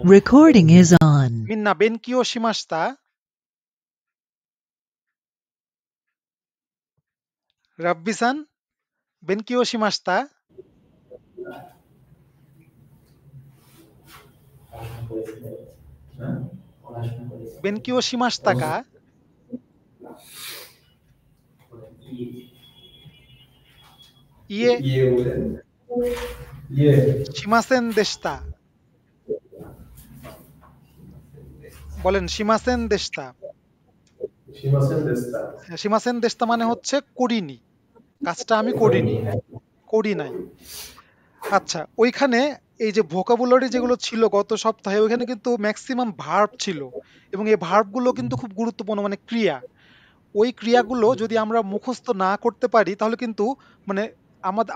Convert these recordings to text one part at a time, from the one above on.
Recording is on. みんな勉強しました？ラッビさん、勉強しました？勉強しましたか？いえ、しませんでした。বলেনしませんでした。しませんでしたমানে হচ্ছে করিনি, কাজটা আমি করিনি, করি নাই। আচ্ছা, ওইখানে এই যে ভোকাবুলারি যেগুলো ছিল গত সপ্তাহে, ওইখানে কিন্তু ম্যাক্সিমাম ভার্ব ছিল, এবং এই ভার্বগুলো কিন্তু খুব গুরুত্বপূর্ণ, মানে ক্রিয়া। ওই ক্রিয়াগুলো যদি আমরা মুখস্থ না করতে পারি তাহলে কিন্তু মানে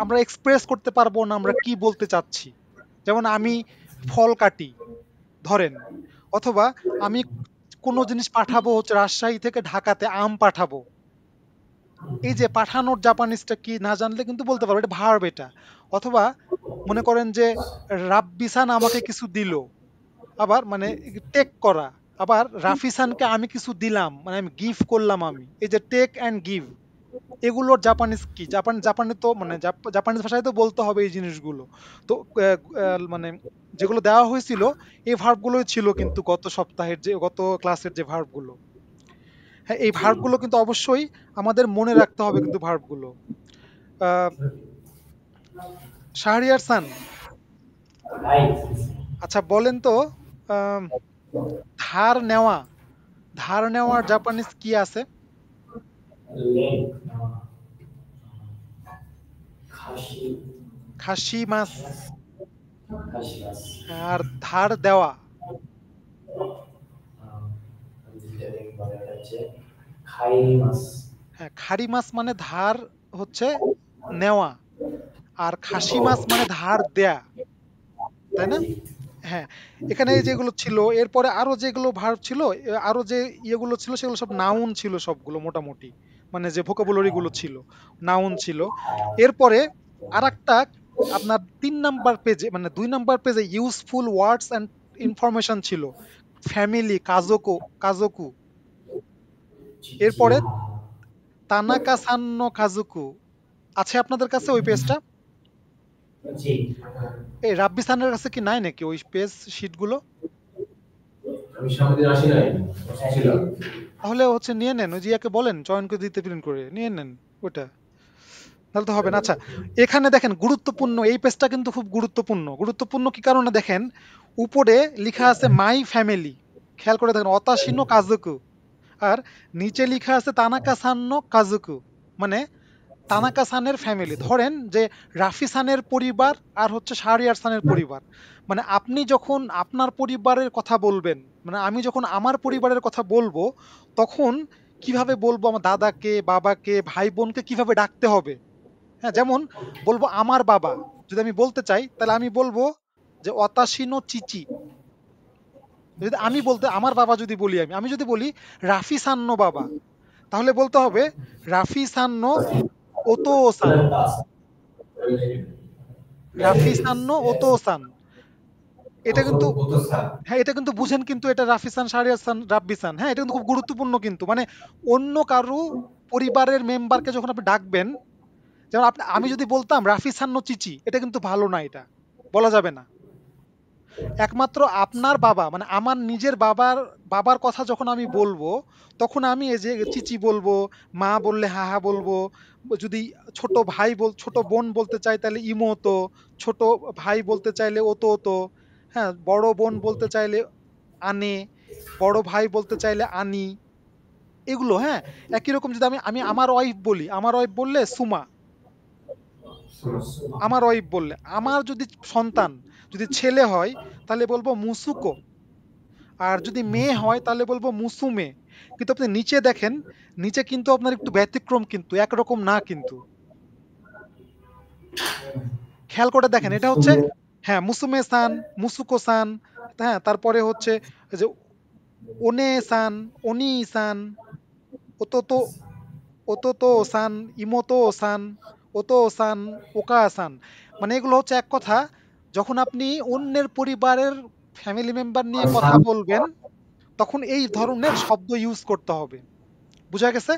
আমরা এক্সপ্রেস করতে পারবো না আমরা কি বলতে চাচ্ছি। যেমন আমি ফল কাটি, ধরেন, অথবা আমি কোনো জিনিস পাঠাবো হচ্ছে রাজশাহী থেকে ঢাকাতে আম পাঠাবো। এই যে পাঠানোর জাপানিজটা কি না জানলে কিন্তু বলতে পারবো এটা ভার্ব এটা। অথবা মনে করেন যে রাব্বিসান আমাকে কিছু দিল, আবার মানে টেক করা। আবার রাফিসানকে আমি কিছু দিলাম, মানে আমি গিফট করলাম। আমি এই যে টেক অ্যান্ড গিভ, এগুলোর জাপানিজ কি? জাপানে তো মানে জাপানিজ ভাষায় তো বলতে হবে এই জিনিসগুলো। তো মানে যেগুলো দেওয়া হয়েছিল এই ভার্বগুলোই ছিল কিন্তু গত সপ্তাহের যে গত ক্লাসের যে ভার্বগুলো। হ্যাঁ, এই ভার্বগুলো কিন্তু অবশ্যই আমাদের মনে রাখতে হবে কিন্তু ভার্বগুলো। আহ শাহরিয়ার খান, আচ্ছা বলেন তো, আম, ধার নেওয়া, ধার নেওয়ার জাপানিজ কি আছে? খাসি মাছ। আর ধার দেওয়া? হ্যাঁ, খারি মাছ মানে ধার হচ্ছে নেওয়া, আর খাসি মাছ মানে ধার দেয়া, তাই না? হ্যাঁ, এখানে এই যেগুলো ছিল, এরপরে আরো যেগুলো ভার্ব ছিল, আরো যে ইয়েগুলো ছিল সেগুলো সব নাউন ছিল সবগুলো মোটামুটি, মানে যে ভোকাবুলারি গুলো ছিল নাউন ছিল। এরপরে আরেকটা আপনার ৩ নাম্বার পেজে, মানে ২ নাম্বার পেজে ইউজফুল ওয়ার্ডস অ্যান্ড ইনফরমেশন ছিল, ফ্যামিলি, কাজোকো, কাজোকু। এরপরে তানাকা সান্ন কাজুকু। আছে আপনাদের কাছে ওই পেজটা? এই রাব্বি সানের কাছে কি নাই নাকি ওই পেজ শিট গুলো? তাহলে হচ্ছে নিয়ে নেন, ওই জিয়াকে বলেন জয়েন করে দিতে, প্রিন্ট করে নিয়ে নেন ওটা, তাহলে তো হবে না। আচ্ছা, এখানে দেখেন গুরুত্বপূর্ণ এই পেজটা কিন্তু খুব গুরুত্বপূর্ণ। গুরুত্বপূর্ণ কি কারণে দেখেন, উপরে লেখা আছে মাই ফ্যামিলি, খেয়াল করে দেখেন, অতাশিনো কাজুকু। আর নিচে লেখা আছে তানাকা সান্ন কাজুকু, মানে তানাকা সানের ফ্যামিলি। ধরেন যে রাফি সানের পরিবার আর হচ্ছে শাহরিয়ার সানের পরিবার, মানে আপনি যখন আপনার পরিবারের কথা বলবেন, মানে আমি যখন আমার পরিবারের কথা বলবো, তখন কিভাবে বলবো, আমার দাদাকে, বাবাকে, ভাই বোনকে কিভাবে ডাকতে হবে। হ্যাঁ, যেমন বলবো আমার বাবা, যদি আমি বলতে চাই তাহলে আমি বলবো যে অতাশিনো চিচি। যদি আমি বলতে আমার বাবা যদি বলি, আমি আমি যদি বলি রাফি সান্ন বাবা, তাহলে বলতে হবে রাফি সান্ন ওতো সান, রাফি সান্ন ওতো সান। এটা কিন্তু, হ্যাঁ এটা কিন্তু বুঝেন কিন্তু, এটা রাফিসান, শাহরিয়ারসান, রাব্বিসান, হ্যাঁ এটা কিন্তু খুব গুরুত্বপূর্ণ কিন্তু, মানে অন্য কারো পরিবারের মেম্বারকে যখন আপনি ডাকবেন, যেমন আপনি আমি যদি বলতাম রাফিসান্ন চিচি, এটা কিন্তু ভালো না, এটা বলা যাবে না। একমাত্র আপনার বাবা, মানে আমার নিজের বাবার বাবার কথা যখন আমি বলবো, তখন আমি এই যে চিচি বলবো, মা বললে হাহা বলবো, যদি ছোট ভাই ছোট বোন বলতে চাই তাহলে ইমোতো, ছোট ভাই বলতে চাইলে ওতো ওতো, হ্যাঁ বড় বোন বলতে চাইলে আনে, বড় ভাই বলতে চাইলে আনি, এগুলো। হ্যাঁ, একই রকম যদি আমি আমি আমার ওয়াইফ বলি, আমার ওয়াইফ বললে সুমা, আমার ওয়াইফ বললে। আমার যদি সন্তান, যদি ছেলে হয় তাহলে বলবো মুসুকো, আর যদি মেয়ে হয় তাহলে বলবো মুসুমে। কিন্তু আপনি নিচে দেখেন, নিচে কিন্তু আপনার একটু ব্যতিক্রম, কিন্তু একরকম না কিন্তু, খেয়াল করে দেখেন, এটা হচ্ছে, হ্যাঁ মুসুমে সান, মুসুকো সান, হ্যাঁ তারপরে হচ্ছে যে ওনে সান, অনি সান, ওতো, ওতো সান, ইমোতো সান, ওতো সান, ওকা সান। মানে এগুলো হচ্ছে এক কথা, যখন আপনি অন্যের পরিবারের ফ্যামিলি মেম্বার নিয়ে কথা বলবেন তখন এই ধরনের শব্দ ইউজ করতে হবে। বুঝা গেছে?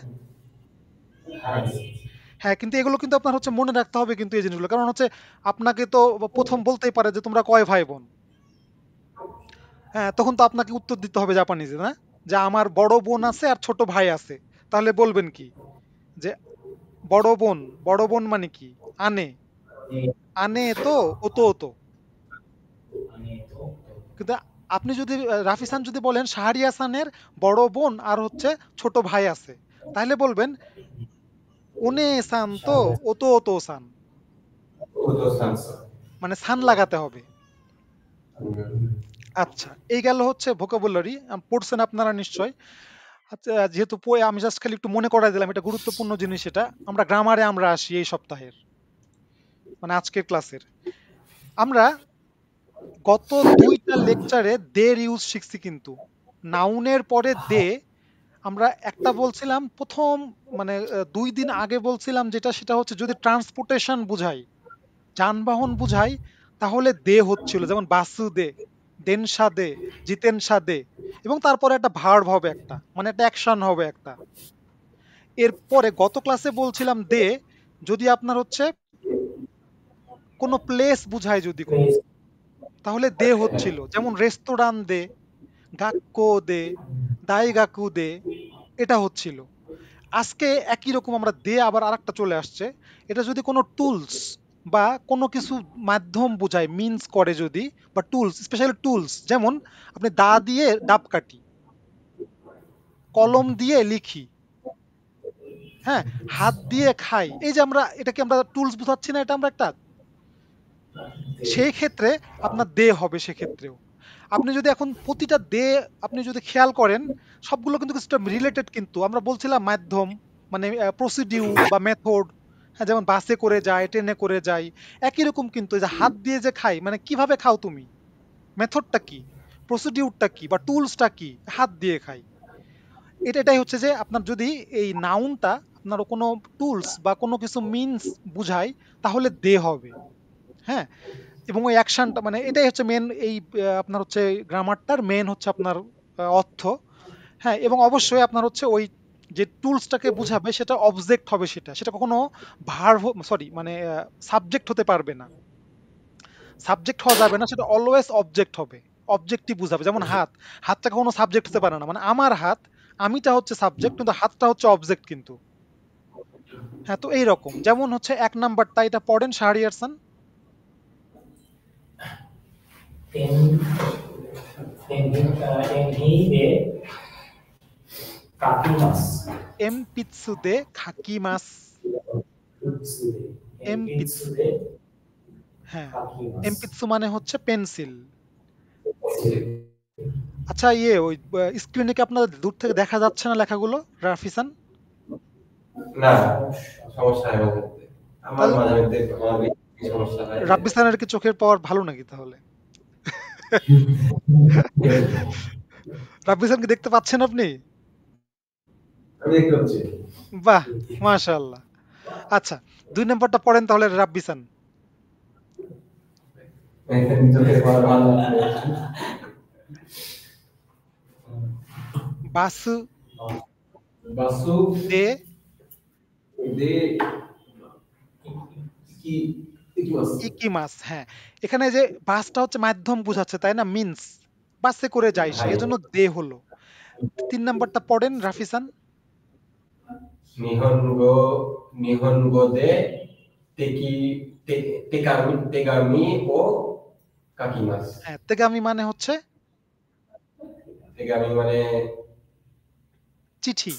হ্যাঁ, কিন্তু এগুলো কিন্তু আপনার হচ্ছে মনে রাখতে হবে কিন্তু এই জিনিসগুলো। কারণ হচ্ছে আপনাকে তো প্রথম বলতেই পারে যে তোমরা কয় ভাই বোন? হ্যাঁ, তখন তো আপনাকে উত্তর দিতে হবে জাপানিজে, না? যে আমার বড় বোন আছে আর ছোট ভাই আছে। তাহলে বলবেন কি? যে বড় বোন, বড় বোন মানে কি? আনে। আনে তো ওতো ওতো। কিন্তু আপনি যদি রাফিসান যদি বলেন শাহরিয়াসানের বড় বোন আর হচ্ছে ছোট ভাই আছে, তাহলে বলবেন ওনে সান তো ওতো ওতো সান। মানে সান লাগাতে হবে। আচ্ছা, এই গেল হচ্ছে ভোকাবুলারি পড়ছেন আপনারা নিশ্চয়। আচ্ছা, যেহেতু আমি জাস্ট খালি একটু মনে করাই দিলাম, এটা গুরুত্বপূর্ণ জিনিস। এটা আমরা গ্রামারে আমরা আসি এই সপ্তাহের, মানে আজকের ক্লাসের। আমরা গত 2টা লেকচারে দের ইউজ শিখছি কিন্তু। নাউনের পরে দে আমরা একটা বলছিলাম প্রথম, মানে 2 দিন আগে বলছিলাম যেটা, সেটা হচ্ছে যদি ট্রান্সপোর্টেশন বুঝাই, যানবাহন বুঝাই, তাহলে দে হচ্ছিল, যেমন বাসু দে, দেনসা দে, জিতেনসা দে, এবং তারপরে একটা ভার্ব হবে একটা, মানে একটা অ্যাকশন হবে একটা। এরপরে গত ক্লাসে বলছিলাম দে যদি আপনার হচ্ছে কোনো প্লেস বুঝায় যদি কোনো, তাহলে দে হচ্ছিল, যেমন রেস্তোরাঁ দে, গাক্কো দে, দাইগাকু দে, এটা হচ্ছিল। আজকে একই রকম আমরা দে আবার আরেকটা চলে আসছে। এটা যদি কোনো টুলস বা কোনো কিছু মাধ্যম বোঝায়, মিন্স করে যদি, বা টুলস, স্পেশালি টুলস, যেমন আপনি দা দিয়ে ডাব কাটি, কলম দিয়ে লিখি, হ্যাঁ, হাত দিয়ে খাই, এই যে আমরা এটাকে আমরা টুলস বোঝাচ্ছি না, এটা আমরা একটা, সেই ক্ষেত্রে আপনার দে হবে সেক্ষেত্রেও। আপনি যদি এখন প্রতিটা দে আপনি যদি খেয়াল করেন, সবগুলো কিন্তু কিছুটা রিলেটেড। কিন্তু আমরা বলছিলাম মাধ্যম, মানে প্রসিডিউর বা মেথড, হ্যাঁ, যেমন বাসে করে যায়, ট্রেনে করে যায়, একই রকম কিন্তু এই যে হাত দিয়ে যে খাই, মানে কিভাবে খাও তুমি, মেথডটা কি, প্রসিডিউরটা কি, বা টুলসটা কি, হাত দিয়ে খাই। এটাই হচ্ছে যে আপনার যদি এই নাউনটা আপনার কোনো টুলস বা কোনো কিছু মিনস বুঝায়, তাহলে দে হবে। হ্যাঁ, এবং ওই অ্যাকশনটা, মানে এটাই হচ্ছে মেন, এই আপনার হচ্ছে গ্রামারটার মেন হচ্ছে আপনার অর্থ। হ্যাঁ, এবং অবশ্যই আপনার হচ্ছে ওই যে টুলসটাকে বুঝাবে সেটা অবজেক্ট হবে, সেটা সেটা কখনো ভার্ব, সরি, মানে সাবজেক্ট হতে পারবে না, সাবজেক্ট হওয়া যাবে না, সেটা অলওয়েজ অবজেক্ট হবে, অবজেক্টই বুঝাবে। যেমন হাত, হাতটা কখনো সাবজেক্ট হতে পারে না, মানে আমার হাত, আমিটা হচ্ছে সাবজেক্ট কিন্তু হাতটা হচ্ছে অবজেক্ট কিন্তু। হ্যাঁ, তো এইরকম, যেমন হচ্ছে 1 নাম্বারটা, এটা পড়েন শাহরিয়ারসান। En, en hide kakimasu. এমপিৎসুদে খাকিমাস। এমপিৎসু, Enpitsude হ্যাঁ, kakimasu. এমপিৎসু মানে হচ্ছে পেন্সিল। আচ্ছা, ওই স্ক্রিনে কি আপনাদের দূর থেকে দেখা যাচ্ছে না লেখাগুলো, রাফিসান? না, সমস্যা হয় মাঝে মধ্যে। আমার তাহলে মাঝে মধ্যে আমার বেশি সমস্যা হয়। রাব্বিসানের কি চোখের পাওয়ার ভালো নাকি তাহলে? রাব্বিসান কি দেখতে পাচ্ছেন আপনি? আমি দেখতে পাচ্ছি। বাহ, মাশাআল্লাহ। আচ্ছা, 2 নম্বরটা পড়েন তাহলে রাব্বিসান। চোখের পাওয়ার ভালো আছে। বাসু বাসু দে দে কি ইকিমাস। ইকিমাস, হ্যাঁ, এখানে যে বাসটা হচ্ছে মাধ্যম বোঝাচ্ছে, তাই না, মিন্স বাসে করে যায় সে, ভাই এজন্য দে হলো। 3 নম্বরটা পড়েন রাফিসান। নিহনগো নিহনগো দে তেকি তেকামি তেগামি ও কাকিমাস। হ্যাঁ, তেগামি মানে হচ্ছে তেগামি মানে চিঠি,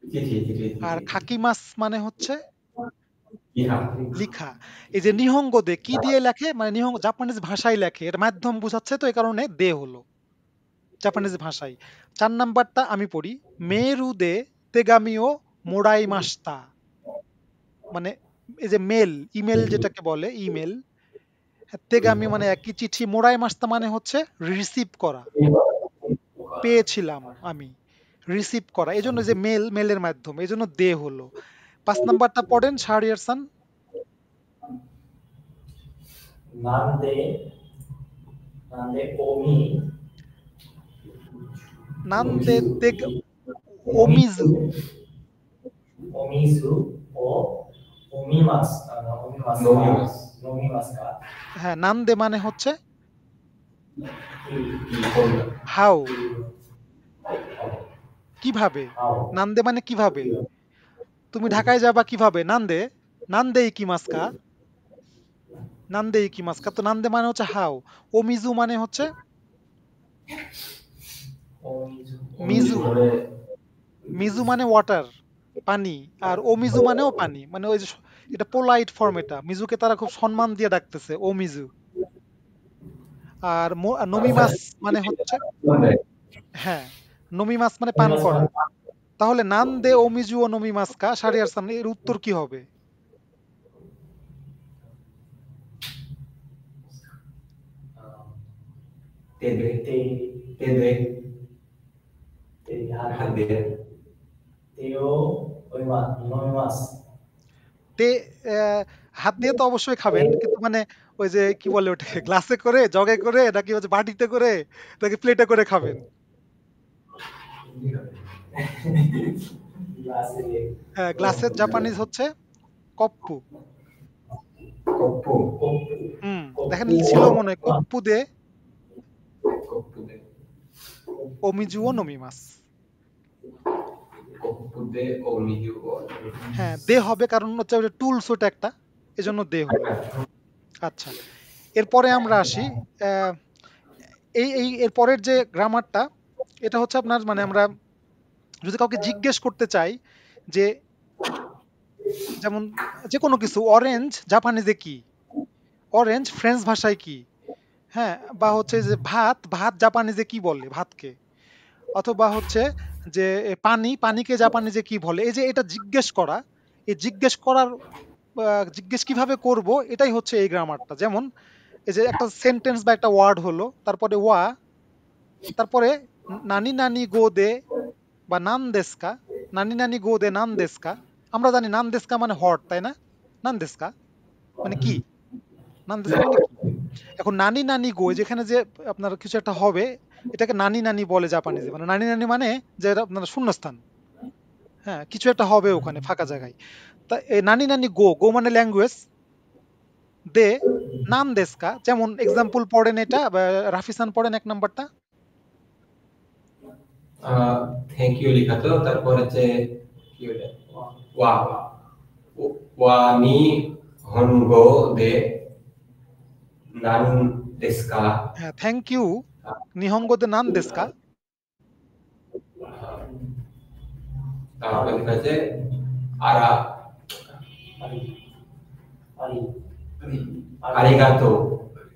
চিঠি চিঠি আর চিঠি। খাকিমাস মানে হচ্ছে ইহা লিখা। এই যে নিহঙ্গো দে কি দিয়ে লেখে, মানে নিহঙ্গ জাপানিজ ভাষায় লেখে, এটা মাধ্যম বোঝাচ্ছে, তো এই কারণে দে হলো জাপানিজ ভাষায়। 4 নম্বরটা আমি পড়ি। মেরু দে তেগামিও মোড়াই মাস্তা, মানে এই যে মেল, ইমেল যেটাকে বলে ইমেল, তেগামি মানে একই, চিঠি, মোড়াই মাস্তা মানে হচ্ছে রিসিভ করা, পেয়েছিলাম আমি, রিসিভ করা, এই জন্য যে মেল, মেলের মাধ্যমে, এই জন্য দে হলো। 5 নম্বরটা পড়েন শাহরিয়ারসান। Nande Nande omi. নান্দে তে Omisu. ওমিজু। Omisu o omimasu. Omimasu ka. Nomimasu. Nomimasu ka. হ্যাঁ, নান্দে মানে হচ্ছে কোনটা? হাউ, কিভাবে। How? নান্দে মানে কিভাবে, তুমি ঢাকায় যাবা কিভাবে, নান্দে, নান্দে ইকিমাস্কা, নান্দে ইকিমাস্কা। তো নান্দে মানে হচ্ছে হাউ। ওমিজু মানে হচ্ছে Omisu. মিজু, মানে মিজু মানে ওয়াটার, পানি। আর ওমিজু মানেও পানি, মানে ওই যে এটা পোলাইট ফর্ম, এটা মিজুকে তারা খুব সম্মান দিয়ে ডাকতেছে ওমিজু। আর নমিমাস মানে হচ্ছে, মানে হ্যাঁ, নমিমাস মানে পান Omimasu করা। ka. তাহলে নান্দে ওমিজু ও নমিমাস্কা শাহরিয়ার সামনে, এর উত্তর কি হবে? তেদে Te. তেদে Te. হাতে Te o nomimasu. তে হাত দিয়ে তো অবশ্যই খাবেন, কিন্তু মানে ওই যে কি বলে ওটাকে, গ্লাসে করে, জগে করে, নাকি হচ্ছে বাটিতে করে, নাকি প্লেটে করে খাবেন? Glass. গ্লাসের জাপানিজ হচ্ছে কপ্পু। কপ্পু দেখেন Koppu ছিল o. মনে হয় কপ্পু দে কপ্পু দে ওমিজু ও নমিমাস। কপ্পু দে ওমিজু ও হ্যাঁ, দে হবে কারণ হচ্ছে ওটা টুলস, ওটা একটা, এজন্য দে হলো। আচ্ছা, এরপরে আমরা আসি। আহ, এই এই এর পরের যে গ্রামারটা, এটা হচ্ছে আপনার, মানে আমরা যদি কাউকে জিজ্ঞেস করতে চাই যে, যেমন যে কোনো কিছু, অরেঞ্জ জাপানিজে কি, অরেঞ্জ ফ্রেঞ্চ ভাষায় কি, হ্যাঁ, বা হচ্ছে যে ভাত, ভাত জাপানিজে কি বলে ভাতকে, অথবা হচ্ছে যে পানি, পানিকে জাপানিজে কি বলে। এই যে এটা জিজ্ঞেস করা, এই জিজ্ঞেস করার জিজ্ঞেস কিভাবে করব, এটাই হচ্ছে এই গ্রামারটা। যেমন এই যে একটা সেন্টেন্স বা একটা ওয়ার্ড হলো, তারপরে ওয়া, তারপরে নানি নানি গো দে বা নান দেস্কা, নানি নানি গো দে নান দেস্কা। আমরা জানি নান দেস্কা মানে হট, তাই না? নান দেস্কা মানে কি, নান দেস্কা মানে কি। এখন নানি নানি গো, যেখানে যে আপনার কিছু একটা হবে, এটাকে নানি নানি বলে জাপানিজে। মানে নানি নানি মানে যে এটা আপনার শূন্যস্থান, হ্যাঁ, কিছু একটা হবে ওখানে ফাঁকা জায়গায়। তা এই নানি নানি গো, গো মানে ল্যাঙ্গুয়েজ, দে নান দেস্কা। যেমন এক্সাম্পল পড়েন এটা, রাফিসান পড়েন 1 নাম্বারটা। থ্যাংক ইউ লেখা তো, তারপর হচ্ছে কি ওটা ওয়া ওয়া নি হনগো দে নান দেস্কা হ্যাঁ, থ্যাংক ইউ নিহঙ্গোতে নান দেস্কা। তারপর লেখা আছে আরা Ari. Ari. আরিগাতো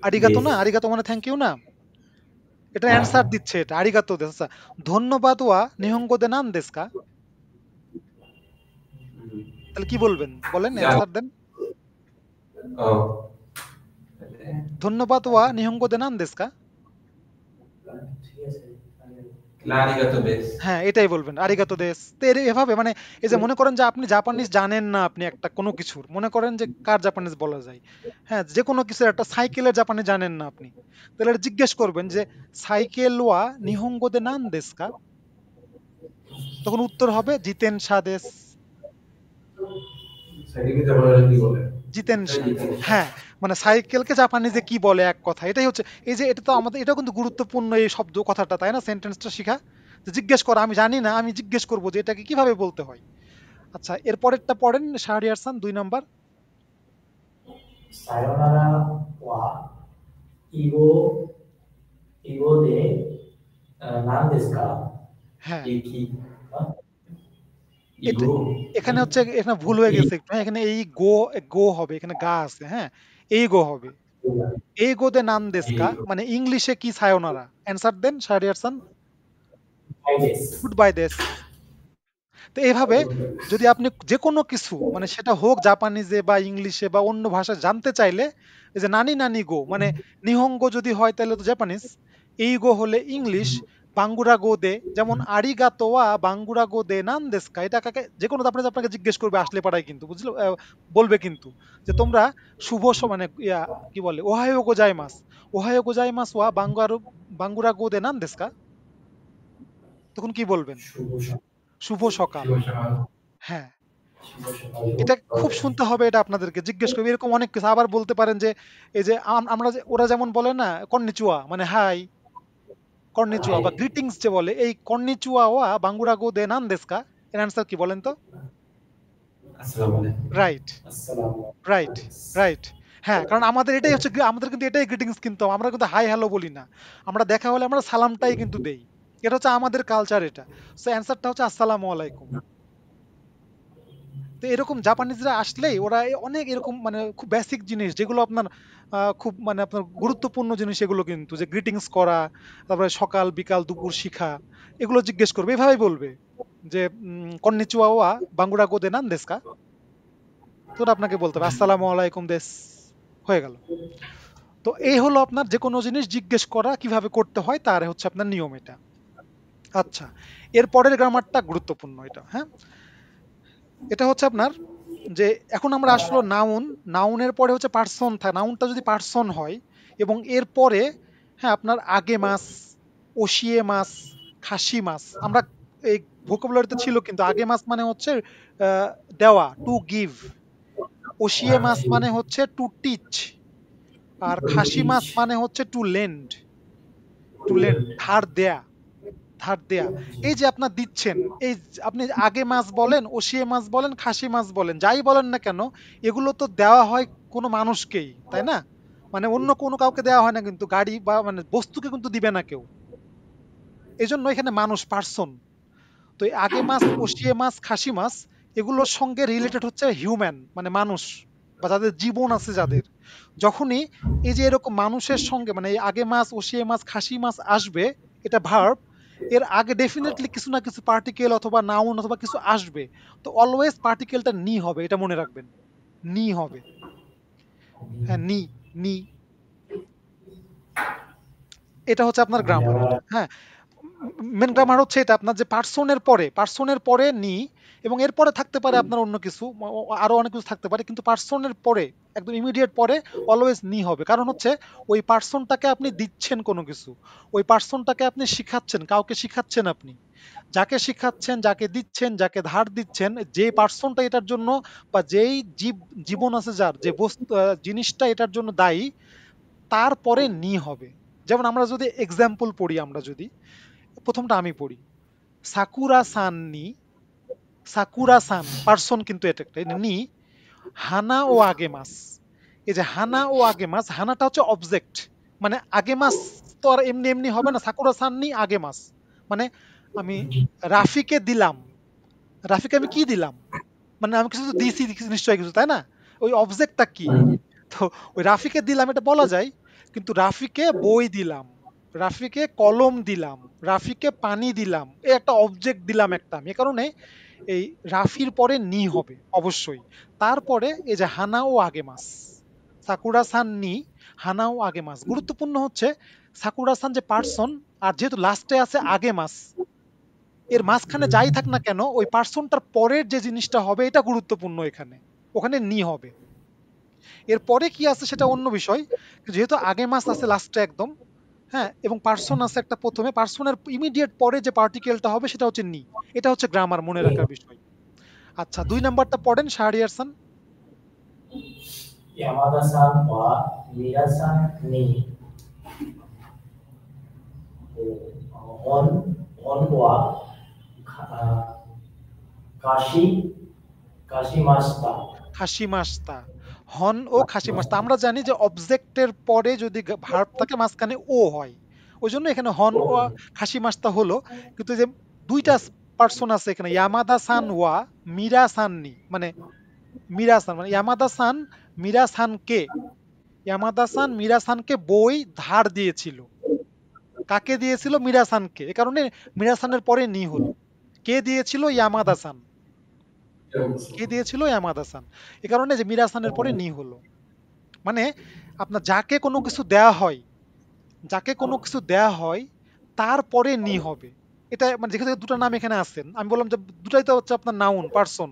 আরিগাতো না, আরিগাতো মানে থ্যাংক ইউ না, এটা অ্যান্সার দিচ্ছে, এটা আরিগাতো দেস। আচ্ছা, ধন্যবাদ ওয়া নিহঙ্গোতে নান দেস্কা, তাহলে কি বলবেন, বলেন অ্যান্সার দেন। ও ধন্যবাদ ওয়া নিহঙ্গোতে নান দেস্কা। ঠিক আছে। আরিগাতো দেস হ্যাঁ, এটাই বলবেন, আরিগাতো দেস। তো এভাবে মানে, এই যে মনে করেন যে আপনি জাপানিজ জানেন না, আপনি একটা কোনো কিছুর, মনে করেন যে কার জাপানিজ বলা যায়, হ্যাঁ, যে কোনো কিছু, একটা সাইকেলের জাপানিজ জানেন না আপনি, তাহলে এটা জিজ্ঞেস করবেন যে সাইকেল ওয়া নিহঙ্গোতে নান দেস্কা, তখন উত্তর হবে জিতেনশা দেস, সাইকেল জাপানিতে কি বলে জিতেনশা। হ্যাঁ, মানে সাইকেলকে জাপানিজে কি বলে, এক কথা, এটাই হচ্ছে। এই যে এটা তো আমাদের, এটা কিন্তু গুরুত্বপূর্ণ এই শব্দ কথাটা, তাই না, সেন্টেন্সটা শিখা, যে জিজ্ঞেস করা, আমি জানি না, আমি জিজ্ঞেস করবো যে এটাকে কিভাবে বলতে হয়। আচ্ছা, এরপরেরটা পড়েন শাহরিয়ার খান 2 নাম্বার। সায়োনারা ওয়া ইগো ইগো দে নান দেসু কা? হ্যাঁ, কি এটা ইগো এখানে হচ্ছে, এখানে ভুল হয়ে গেছে একটু, হ্যাঁ, এখানে এই গো, গো হবে, এখানে গা আছে, হ্যাঁ, এই গো হবে, এই গো দে নান দেস্কা মানে ইংলিশে কি সায়োনারা। অ্যান্সার দেন শাহরিয়ার খান। বাই দেস। গুড বাই দেস। তো এইভাবে যদি আপনি যে কোনো কিছু, মানে সেটা হোক জাপানিজে বা ইংলিশে বা অন্য ভাষা জানতে চাইলে, এই যে নানি নানি গো মানে নিহঙ্গো যদি হয় তাহলে তো জাপানিজ, এই গো হলে ইংলিশ, বাঙ্গুরা গো দে, যেমন আরিগাতো ওয়া বাঙ্গুরা গো দে নান দেস্কা, এটা কাকে যে কোনো আপনাকে জিজ্ঞেস করবে আসলে পাড়ায়, কিন্তু বুঝলো, বলবে কিন্তু যে তোমরা মানে কি বলে ওহায়ো গোজাইমাস, ওহায়ো গোজাইমাস ওয়া বাঙ্গুরা গো দে নান দেস্কা, তখন কি বলবেন? শুভ সকাল। হ্যাঁ, এটা খুব শুনতে হবে, এটা আপনাদেরকে জিজ্ঞেস করবে এরকম অনেক কিছু। আবার বলতে পারেন যে এই যে আমরা ওরা যেমন বলে না কন্নিচুয়া মানে হাই, কর্নিচুয়া বা গ্রিটিংস যে বলে, এই কর্নিচুয়া ওয়া বাঙ্গুরা গো দে নান দেস্কা, এর অ্যান্সার কি বলেন তো? Right, right, right. হ্যাঁ, কারণ আমাদের এটাই হচ্ছে আমাদের কিন্তু এটাই গ্রিটিংস, কিন্তু আমরা কিন্তু হাই হ্যালো বলি না, আমরা দেখা হলে আমরা সালামটাই কিন্তু দেই, এটা হচ্ছে আমাদের কালচার এটা। সো অ্যান্সারটা হচ্ছে আসসালামু আলাইকুম। তো এরকম জাপানিজরা আসলেই ওরা অনেক এরকম মানে খুব বেসিক জিনিস যেগুলো আপনার খুব মানে আপনার গুরুত্বপূর্ণ জিনিস, এগুলো কিন্তু যে গ্রিটিংস করা, তারপরে সকাল বিকাল দুপুর শিখা, এগুলো জিজ্ঞেস করবে, এভাবেই বলবে যে কন্নিচুয়া ওয়া বাঙ্গুরা গো দেনান দেস্কা, তো ওরা আপনাকে বলতে হবে আসসালামু আলাইকুম দেশ, হয়ে গেল। তো এই হলো আপনার যে কোনো জিনিস জিজ্ঞেস করা কিভাবে করতে হয় তার হচ্ছে আপনার নিয়ম এটা। আচ্ছা, এর পরের গ্রামারটা গুরুত্বপূর্ণ এটা। হ্যাঁ, এটা হচ্ছে আপনার যে এখন আমরা আসলো নাউন, নাউনের পরে হচ্ছে পার্সন থাকে, নাউনটা যদি পার্সন হয় এবং এর পরে হ্যাঁ আপনার আগে মাস, ওশিয়ে মাস, খাসি মাস, আমরা এই ভোকাবুলারিতে ছিল, কিন্তু আগে মাস মানে হচ্ছে দেওয়া, টু গিভ, ওশিয়ে মাস মানে হচ্ছে টু টিচ, আর খাসি মাস মানে হচ্ছে টু লেন্ড, টু লেন্ড ধার দেয়া, ধার দেয়া। এই যে আপনার দিচ্ছেন, এই আপনি আগে মাছ বলেন, ওশিয়ে মাছ বলেন, খাসি মাছ বলেন, যাই বলেন না কেন, এগুলো তো দেওয়া হয় কোনো মানুষকেই, তাই না? মানে অন্য কোনো কাউকে দেওয়া হয় না, কিন্তু গাড়ি বা মানে বস্তুকে কিন্তু দিবে না কেউ, এই জন্য এখানে মানুষ পার্সন। তো এই আগে মাছ, ওশিয়ে মাছ, খাসি মাছ, এগুলোর সঙ্গে রিলেটেড হচ্ছে হিউম্যান মানে মানুষ, বা যাদের জীবন আছে যাদের, যখনই এই যে এরকম মানুষের সঙ্গে মানে এই আগে মাছ, ওশিয়ে মাছ, খাসি মাছ আসবে, এটা ভার্ব, এর আগে ডেফিনেটলি কিছু না কিছু পার্টিকেল অথবা নাউন অথবা কিছু আসবে, তো অলওয়েজ পার্টিকেলটা নি হবে, এটা মনে রাখবেন, নি হবে। হ্যাঁ, নি, নি, এটা হচ্ছে আপনার গ্রামার এটা। হ্যাঁ, মেন গ্রামার হচ্ছে এটা আপনার যে পার্সনের পরে নি, এবং এরপরে থাকতে পারে আপনার অন্য কিছু, আরো অনেক কিছু থাকতে পারে, কিন্তু পার্সনের পরে একদম ইমিডিয়েট পরে অলওয়েজ নি হবে, কারণ হচ্ছে ওই পার্সনটাকে আপনি দিচ্ছেন কোনো কিছু, ওই পার্সনটাকে আপনি শিখাচ্ছেন, কাউকে শিখাচ্ছেন আপনি, যাকে শিখাচ্ছেন, যাকে দিচ্ছেন, যাকে ধার দিচ্ছেন, যে পার্সনটা এটার জন্য বা যেই জীবন আছে যার, যে বস্তু জিনিসটা এটার জন্য দায়ী, তারপরে নি হবে। যেমন আমরা যদি এক্সাম্পল পড়ি, আমরা যদি প্রথমটা আমি পড়ি, সাকুরা সান নি, সাকুরা সান পার্সন কিন্তু এটা একটা নি, হানা ও আগে মাস, এই যে হানা ও আগে মাস, হানাটা হচ্ছে অবজেক্ট, মানে আগে মাস তো আর এমনি এমনি হবে না, সাকুরা সান নি আগে মাস মানে আমি রাফিকে দিলাম, রাফিকে আমি কি দিলাম, মানে আমি কিছু তো দিয়েছি নিশ্চয়ই কিছু, তাই না? ওই অবজেক্টটা কি? তো ওই রাফিকে দিলাম এটা বলা যায়, কিন্তু রাফিকে বই দিলাম, রাফিকে কলম দিলাম, রাফিকে পানি দিলাম, এই একটা অবজেক্ট দিলাম একটা আমি, এ কারণে এই রাফির পরে নি হবে অবশ্যই। তারপরে এই যে হানা ও আগে মাস, সাকুরা সান নি, হানা ও আগে মাস, গুরুত্বপূর্ণ হচ্ছে সাকুরা সান যে পার্সন, আর যেহেতু লাস্টে আছে আগে মাস, এর মাঝখানে যাই থাক না কেন ওই পার্সনটার পরের যে জিনিসটা হবে এটা গুরুত্বপূর্ণ এখানে, ওখানে নি হবে। এর পরে কি আছে সেটা অন্য বিষয়, যেহেতু আগে মাস আছে লাস্টে একদম, হ্যাঁ, এবং পার্সন আছে একটা প্রথমে, পার্সনের ইমিডিয়েট পরে যে পার্টিকেলটা হবে সেটা হচ্ছে নি, এটা হচ্ছে গ্রামার মনে রাখার বিষয়। আচ্ছা, 2 নাম্বারটা পড়েন শাহরিয়ার খান। ইয়ামাদা-সান ওয়া মিরা-সান নি হন হন ওয়া কাশি কাশিমাস্তা। খাসিমাস্তা, হন ও খাসিমাস্তা, আমরা জানি যে অবজেক্টের পরে যদি ভার্ব থাকে মাঝখানে ও হয়, ওই জন্য এখানে হন ও খাসিমাস্তা হলো, কিন্তু যে দুইটা পার্সন আছে এখানে, ইয়ামাদা সান ওয়া মিরা সাননি, মানে মিরা সান মানে ইয়ামাদা সান মিরা সানকে, ইয়ামাদা সান মিরা সানকে বই ধার দিয়েছিল, কাকে দিয়েছিল? মিরা সানকে, এ কারণে মিরা সানের পরে নি হলো। কে দিয়েছিল? ইয়ামাদা সান, কে দিয়েছিল? ইয়ামাদা সান, এ কারণে যে মিরা সানের পরে নি হলো। মানে আপনার যাকে কোনো কিছু দেয়া হয়, যাকে কোনো কিছু দেয়া হয় তারপরে নি হবে। এটা মানে যেখানে দুটো নাম এখানে আছেন, আমি বললাম যে দুটাই তো হচ্ছে আপনার নাউন পার্সন,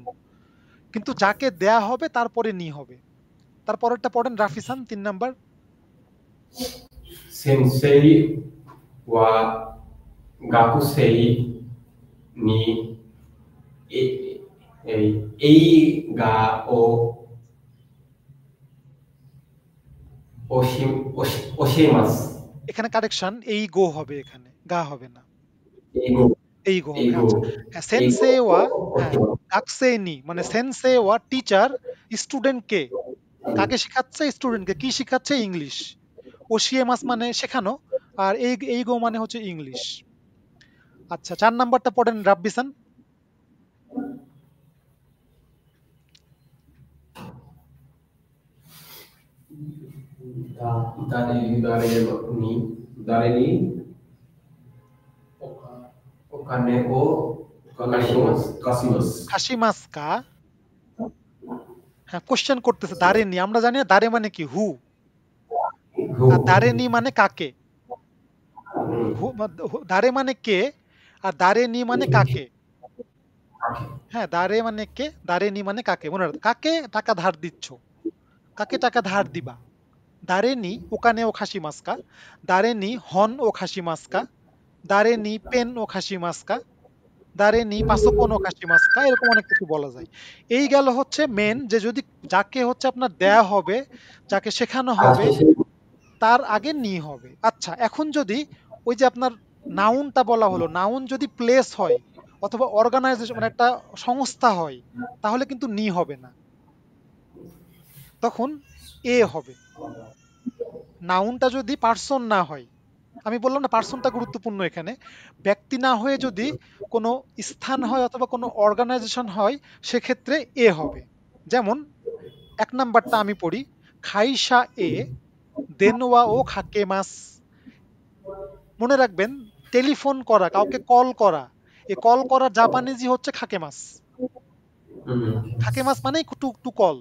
কিন্তু যাকে দেয়া হবে তারপরে নি হবে। তারপরেরটা পড়েন রাফিসান 3 নাম্বার। 先生は学生に映画を教えます。 এখানে কারেকশন, এই গো হবে, এখানে গা হবে না, 英語 এই গো 英 হবে। 語 আচ্ছা হ্যাঁ, 英 সেনসে 語 ওয়া を হ্যাঁ 教えます。 ডাকসেনি মানে সেনসে ওয়া টিচার স্টুডেন্টকে, কাকে শেখাচ্ছে? স্টুডেন্টকে। কি শেখাচ্ছে? ইংলিশ। ওশিয়েমাস মানে শেখানো, আর এই গো মানে হচ্ছে ইংলিশ। আচ্ছা 4 নাম্বারটা পড়েন রাব্বিসান। 誰にお金を貸します。 হাসিমাস কা, হ্যাঁ কোশ্চেন করতেছে দারেনি। আমরা জানি না দারে মানে কি, হু, আর দারেনি মানে কাকে। দারে মানে কে, আর দারেনি মানে কাকে। হ্যাঁ, দারে মানে কে, দারেনি মানে কাকে। মনে রাখো, কাকে টাকা ধার দিচ্ছ, কাকে টাকা ধার দিবা। দারেনি ওকানে ও খাসি মাস্কা, দারেনি হন ও খাসি মাস্কা, দারেনি পেন ও খাসি মাস্কা, দারেনি পাসোকন ও খাসি মাস্কা, এরকম অনেক কিছু বলা যায়। এই গেল হচ্ছে মেন, যে যদি যাকে হচ্ছে আপনার দেয়া হবে, যাকে শেখানো হবে, তার আগে নি হবে। আচ্ছা এখন যদি ওই যে আপনার নাউনটা বলা হলো, নাউন যদি প্লেস হয় অথবা অর্গানাইজেশন মানে একটা সংস্থা হয়, তাহলে কিন্তু নি হবে না, তখন এ হবে। নাউনটা যদি পার্সন না হয়, আমি বললাম না পার্সনটা গুরুত্বপূর্ণ এখানে, ব্যক্তি না হয়ে যদি কোনো স্থান হয় অথবা কোনো অর্গানাইজেশন হয়, সেক্ষেত্রে এ হবে। যেমন 1 নাম্বারটা আমি পড়ি, খাইসা এ দেনওয়া ও খাকে মাস। মনে রাখবেন, টেলিফোন করা, কাউকে কল করা, এই কল করার জাপানিজি হচ্ছে খাকে মাস। খাকে মাস মানে টু টু কল,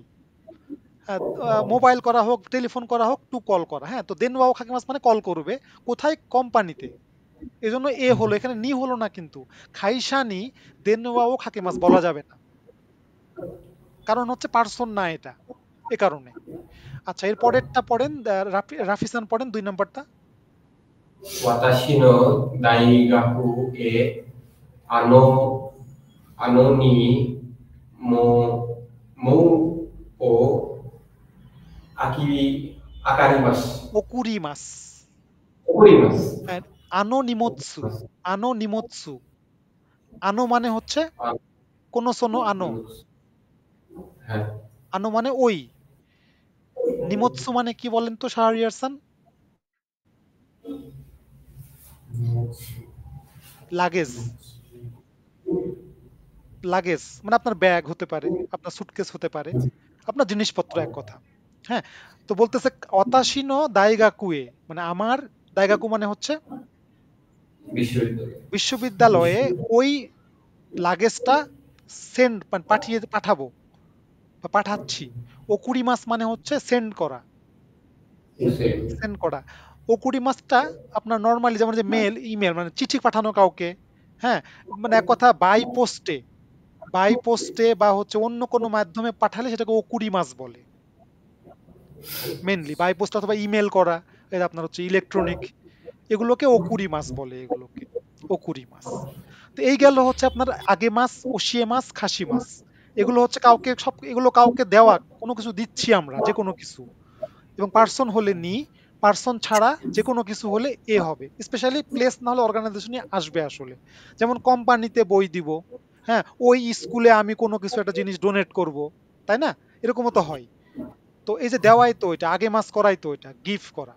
মোবাইল করা হোক, টেলিফোন করা হোক, টু কল করা। হ্যাঁ, তো দেন ওয়াও খাকে মাস মানে কল করবে, কোথায়? কোম্পানিতে। এই জন্য এ হলো, এখানে নি হলো না কিন্তু। খাইসা নি দেন ওয়াও খাকে মাস বলা যাবে না, কারণ হচ্ছে পার্সন না এটা, এ কারণে। আচ্ছা এর পরেরটা পড়েন, রাফিসান পড়েন 2 নাম্বারটা। 私の大学へあのにもをあかります。 ওকুরি মাস।送ります。 আনো নিমোৎসু, আনো নিমোৎসু, আনো মানে হচ্ছে あ কোনো সোনো আনো, はい。 আনো মানে ওই, নিমোৎসু মানে কি বলেন তো শাহরিয়ারসান? লাগেজ। লাগেজ মানে আপনার ব্যাগ হতে পারে, আপনার সুটকেস হতে পারে, আপনার জিনিসপত্র, এক কথা। হ্যাঁ, তো বলতেছে অতাশিনো দাইগাকুয়ে, মানে আমার দাইগাকু মানে হচ্ছে বিশ্ববিদ্যালয়। বিশ্ববিদ্যালয়ে ওই লাগেজটা সেন্ড মানে পাঠাবো বা পাঠাচ্ছি। ওকুরি মাস মানে হচ্ছে সেন্ড করা, সেন্ড করা। ওকুরি মাসটা আপনার নর্মালি যেমন যে মেল, ইমেল মানে চিঠি পাঠানো কাউকে। হ্যাঁ, মানে এক কথা বাই পোস্টে বা হচ্ছে অন্য কোনো মাধ্যমে পাঠালে সেটাকে ওকুরি মাস বলে। মেনলি বাই পোস্ট অথবা ইমেল করা, এটা আপনার হচ্ছে ইলেকট্রনিক, এগুলোকে ওকুরি মাস বলে, এগুলোকে ওকুরি মাস। তো এই গেল হচ্ছে আপনার আগে মাস, ওশিয়ে মাস, খাসি মাস। এগুলো হচ্ছে কাউকে, সব এগুলো কাউকে দেওয়া, কোনো কিছু দিচ্ছি আমরা, যে কোনো কিছু। এবং পার্সন হলে নি, পার্সন ছাড়া যে কোনো কিছু হলে এ হবে। স্পেশালি প্লেস না হলে অর্গানাইজেশনে আসবে আসলে। যেমন কোম্পানিতে বই দিব, হ্যাঁ, ওই স্কুলে আমি কোনো কিছু একটা জিনিস ডোনেট করব, তাই না? এরকমও তো হয়। তো এই যে দেওয়াই তো এটা, আগে মাস করাই তো এটা গিফট করা।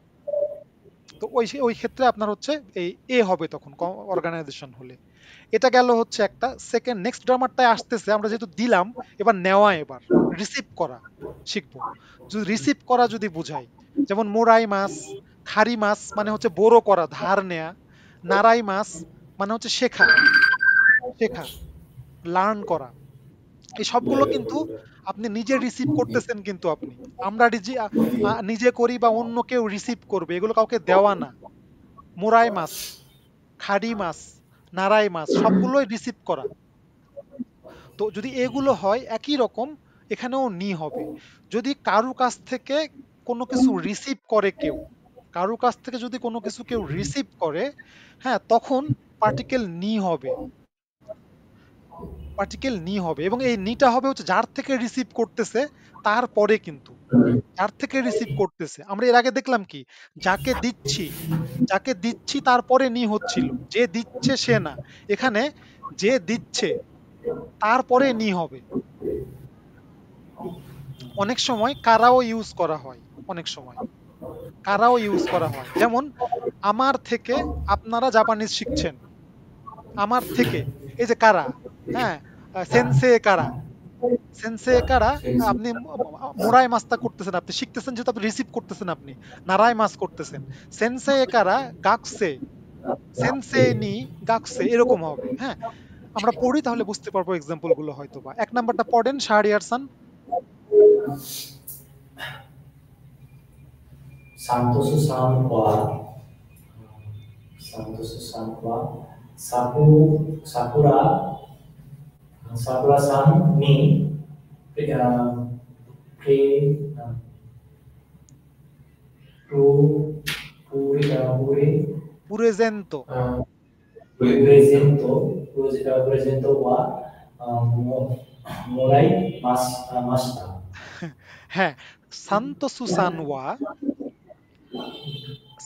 তো ওই ক্ষেত্রে আপনার হচ্ছে এই এ হবে তখন অর্গানাইজেশন হলে। এটা গেল হচ্ছে একটা। সেকেন্ড নেক্সট গ্রামারটায় আসতেছে, আমরা যেহেতু দিলাম, এবার নেওয়া, এবার রিসিভ করা শিখবো। যদি রিসিভ করা যদি বুঝাই, যেমন মোরাই মাস, খারি মাস মানে হচ্ছে বড় করা, ধার নেয়া। নারাই মাস মানে হচ্ছে শেখা, শেখা, লার্ন করা। এই সবগুলো কিন্তু আপনি নিজে রিসিভ করতেছেন, কিন্তু আপনি, আমরা নিজে করি বা অন্য কেউ রিসিভ করবে, এগুলো কাউকে দেওয়া না। মোরাই মাস, খাড়ি মাছ, নারাই মাছ সবগুলোই রিসিভ করা। তো যদি এগুলো হয় একই রকম এখানেও নি হবে। যদি কারু কাছ থেকে কোনো কিছু রিসিভ করে কেউ, কারু কাছ থেকে যদি কোনো কিছু কেউ রিসিভ করে, হ্যাঁ, তখন পার্টিকেল নি হবে, পার্টিকেল নি হবে। এবং এই নিটা হবে হচ্ছে যার থেকে রিসিভ করতেছে তারপরে, কিন্তু যার থেকে রিসিভ করতেছে। আমরা এর আগে দেখলাম কি, যাকে দিচ্ছি, যাকে দিচ্ছি তারপরে নি হচ্ছিল, যে দিচ্ছে সে না। এখানে যে দিচ্ছে তারপরে নি হবে। অনেক সময় কারাও ইউজ করা হয়, অনেক সময় কারাও ইউজ করা হয়। যেমন আমার থেকে আপনারা জাপানিজ শিখছেন, আমার থেকে, এই যে কারা, হ্যাঁ, সেনসে কারা, সেনসে কারা, আপনি মোরাই মাস্তা করতেছেন, আপনি শিখতেছেন যেহেতু আপনি রিসিভ করতেছেন, আপনি নারাই মাস করতেছেন। সেনসে কারা গাকসে, সেনসে নি গাকসে, এরকম হবে। হ্যাঁ, আমরা পড়ি তাহলে বুঝতে পারবো এক্সাম্পল গুলো হয়তো বা। এক নাম্বারটা পড়েন শাহরিয়ার সান। Santosu-san wa Santosu-san wa Sakura-san ni pre pro পুরেজেন্তো, presento wa morai mashita. হ্যাঁ, সান্তোসু সান ওয়া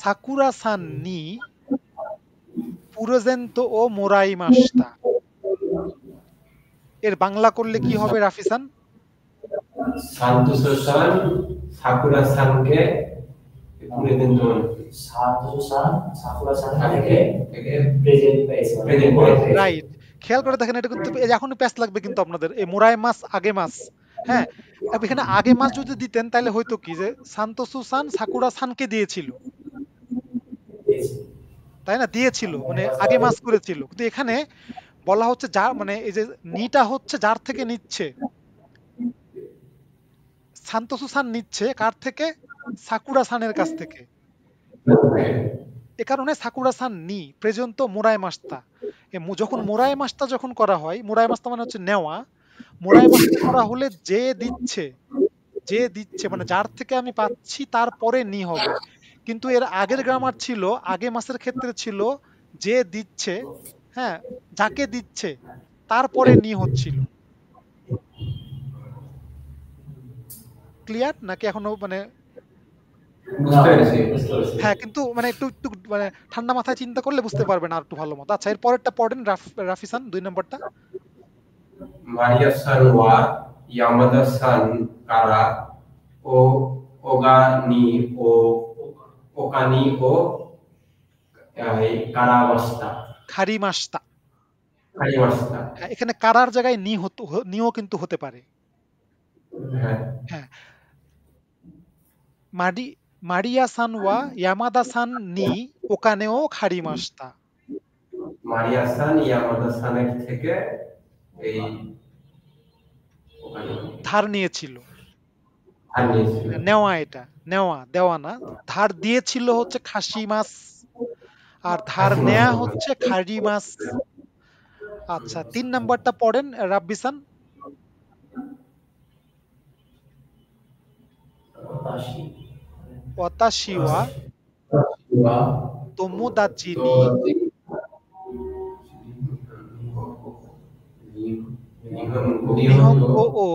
সাকুরা সান নি পুরেজেন্তো ও মোরাই মাস্তা। এর বাংলা করলে কি হবে রাফিসান? সান্তোসু-san সাকুরা-sanকে প্রেজেন্টো, সান্তোসু-san সাকুরা-san থেকে প্রেজেন্ট পেয়েছে। রাইট, খেয়াল করে দেখেন, এটা কিন্তু এই যে এখনই প্যাচ লাগবে কিন্তু আপনাদের, এই মোরাই মাস আগে মাস। হ্যাঁ, এখানে আগে মাস যদি দিতেন তাহলে হয়তো কি, যে সান্তোসু সান সাকুরা সানকে দিয়েছিল, তাই না, দিয়েছিল মানে আগে মাস করেছিল। কিন্তু এখানে বলা হচ্ছে যার, মানে এই যে নিটা হচ্ছে যার থেকে নিচ্ছে, সান্তোসু সান নিচ্ছে কার থেকে, সাকুরা সানের কাছ থেকে। এ কারণে সাকুরা সান নি প্রেজেন্তো মোরাই মাস্তা। যখন মোরাই মাস্তা যখন করা হয়, মোরাই মাস্তা মানে হচ্ছে নেওয়া, মোরাই মাস্তা করা হলে যে দিচ্ছে, যে দিচ্ছে মানে যার থেকে আমি পাচ্ছি তারপরে নি হবে। কিন্তু এর আগের গ্রামার ছিল, আগে মাসের ক্ষেত্রে ছিল যে দিচ্ছে, হ্যাঁ, যাকে দিচ্ছে তারপরে নি হচ্ছিল। ক্লিয়ার নাকি এখনো মানে? হ্যাঁ, কিন্তু মানে একটু একটু মানে ঠান্ডা মাথায় চিন্তা করলে বুঝতে পারবেন আর একটু ভালো মতো। আচ্ছা, এর পরেরটা পড়েন রাফিসান, 2 নম্বরটা। মারিয়া-san wa Yamada-san kara ogani o karamashita. খারিমাস্তা। কারিমাশিতা। হ্যাঁ, এখানে কারার জায়গায় নিও কিন্তু হতে পারে। হ্যাঁ, হ্যাঁ, মারিয়া সান ওয়া ইয়ামাদা সান নি ওকানেও খারিমাস্তা। মারিয়া-san ইয়ামাদা-saনের থেকে এই ধার নিয়েছিল, ধার নিয়েছিল। নেওয়া, এটা নেওয়া, দেওয়া না। ধার দিয়েছিল হচ্ছে খাসি মাছ, আর ধার নেয়া হচ্ছে খারি মাছ। আচ্ছা, 3 নাম্বারটা পড়েন রাব্বিসান। ওয়াতাশি ওয়া তোমোদাচি নি নিহঙ্গো ও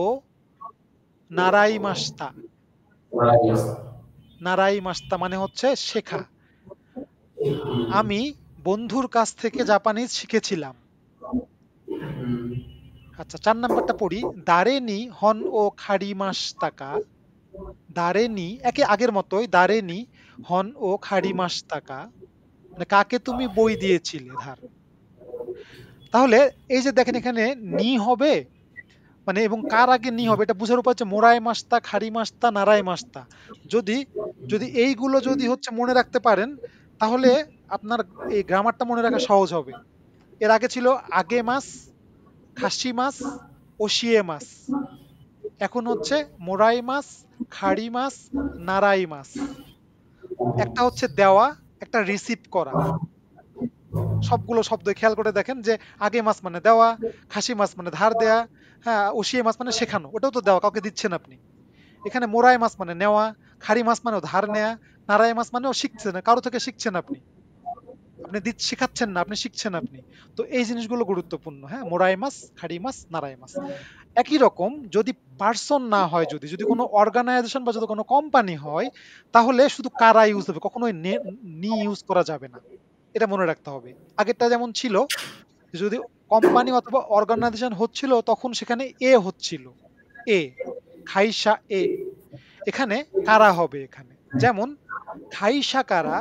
নারাই মাস্তা। নারাই মাস্তা মানে হচ্ছে শেখা। আমি বন্ধুর কাছ থেকে জাপানিজ শিখেছিলাম। আচ্ছা, 4 নাম্বারটা পড়ি। দারেনি হন ও খারিমাস্তাকা। দারেনি একে আগের মতোই, দারেনি হন ও খারিমাস্তাকা মানে কাকে তুমি বই দিয়েছিলে ধার। তাহলে এই যে দেখেন এখানে নি হবে মানে, এবং কার আগে নি হবে এটা বুঝার উপায় হচ্ছে মোরাই মাস্তা, খারি মাস্তা, নারাই মাস্তা। যদি যদি এইগুলো যদি হচ্ছে মনে রাখতে পারেন তাহলে আপনার এই গ্রামারটা মনে রাখা সহজ হবে। এর আগে ছিল আগে মাস, খাসি মাস, ওশিয়ে মাস। এখন হচ্ছে মোরাই মাস, খাড়ি মাস, নারাই মাস। একটা হচ্ছে দেওয়া, একটা রিসিভ করা। সবগুলো শব্দ খেয়াল করে দেখেন যে আগে মাস মানে দেওয়া, খাসি মাস মানে ধার দেয়া, হ্যাঁ ওশিয়ে মাস মানে শেখানো, ওটাও তো দেওয়া, কাউকে দিচ্ছেন আপনি। এখানে মোরাই মাস মানে নেওয়া, খারি মাস মানেও ধার নেয়া, নারায় মাস মানেও শিখছেন, কারো থেকে শিখছেন আপনি, আপনি শিখাচ্ছেন না, আপনি শিখছেন আপনি। তো এই জিনিসগুলো গুরুত্বপূর্ণ, হ্যাঁ মোরাই মাস, খারি মাস, নারায় মাস। একই রকম যদি পার্সন না হয়, যদি যদি কোনো অর্গানাইজেশন বা যদি কোনো কোম্পানি হয়, তাহলে শুধু কারা ইউজ হবে, কখনোই নি ইউজ করা যাবে না, এটা মনে রাখতে হবে। আগেরটা যেমন ছিল, যদি কোম্পানি অথবা অর্গানাইজেশন হচ্ছিল তখন সেখানে এ হচ্ছিল, এ খাইসা এ, এখানে কারা হবে এখানে। যেমন খাইসা কারা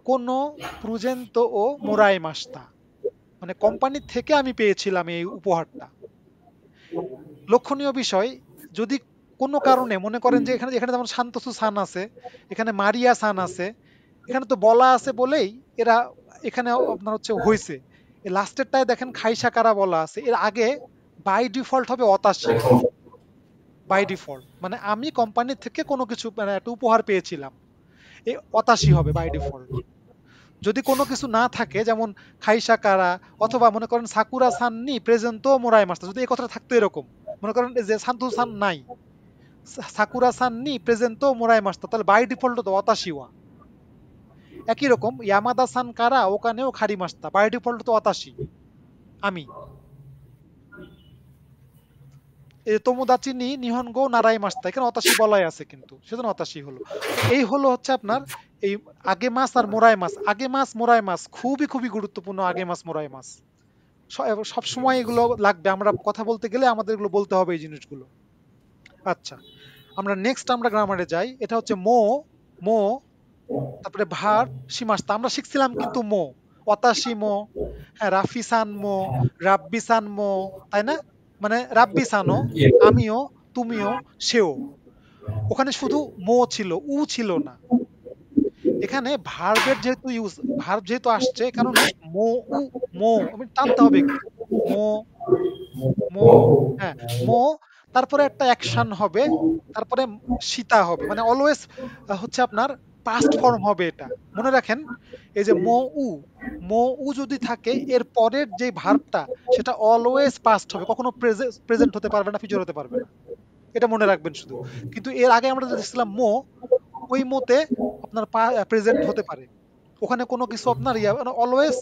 কোনো প্রুজেন্ত ও মোরাই মাস্তা, মানে কোম্পানি থেকে আমি পেয়েছিলাম এই উপহারটা। লক্ষণীয় বিষয়, যদি কোনো কারণে মনে করেন যে এখানে এখানে যেমন শান্তসু সান আছে, এখানে মারিয়া সান আছে, এখানে তো বলা আছে বলেই এরা এখানে আপনার হচ্ছে হয়েছে। লাস্টেরটায় দেখেন খাইসা কারা বলা আছে, এর আগে বাই ডিফল্ট হবে অতাশি, বাই ডিফল্ট মানে আমি কোম্পানি থেকে কোনো কিছু মানে একটা উপহার পেয়েছিলাম, এই অতাশি হবে বাই ডিফল্ট। যদি কোনো কিছু না থাকে, যেমন খাইসা কারা, অথবা মনে করেন সাকুরা সান নি প্রেজেন্ট মোরাই মাস্তা, যদি এই কথাটা থাকতো এরকম, মনে করেন যে শান্তু সান নাই, সাকুরা সান নি প্রেজেন্ট মোরাই মাস্তা, তাহলে বাই ডিফল্ট তো অতাশি ওয়া। একই রকম ইয়ামাদা সান কারা ওখানেও খারি মাস্তা, বাই ডিফল্ট তো অতাশি আমি। তোমোদাচি নি নিহনগো নারাই মাস্তা, এখানে অতাশি বলাই আছে কিন্তু সেজন্য অতাশি হলো। তো এই হলো হচ্ছে আপনার এই আগে মাস আর মোরাই মাস। আগে মাস মোরাই মাস খুবই খুবই গুরুত্বপূর্ণ, আগে মাস মোরাই মাস সব সময় এগুলো লাগবে, আমরা কথা বলতে গেলে আমাদের এগুলো বলতে হবে এই জিনিসগুলো। আচ্ছা, আমরা নেক্সট আমরা গ্রামারে যাই। এটা হচ্ছে মো, মো, তারপরে ভার সীমাস্তা আমরা শিখছিলাম কিন্তু মো, অতাশি মো, হ্যাঁ রাফি সান মো, রাব্বি সান মো, তাই না? মানে রাব্বি সানো, আমিও, তুমিও, সেও। ওখানে শুধু মো ছিল, উ ছিল না। এখানে ভার্বের যেহেতু ইউজ, ভার্ব যেহেতু আসছে, কারণে মো উ, মো আমি টানতে হবে একটু, মো, মো, হ্যাঁ মো, তারপরে একটা অ্যাকশন হবে, তারপরে সীতা হবে, মানে অলওয়েজ হচ্ছে আপনার পাস্ট ফর্ম হবে এটা মনে রাখেন। এই যে মো উ, মো উ যদি থাকে, এর পরের যে ভার্বটা সেটা অলওয়েজ পাস্ট হবে, কখনো প্রেজেন্ট হতে পারবে না, ফিউচার হতে পারবে না, এটা মনে রাখবেন শুধু। কিন্তু এর আগে আমরা দেখছিলাম মো, ওই মোতে আপনার প্রেজেন্ট হতে পারে, ওখানে কোনো কিছু আপনার অলওয়েজ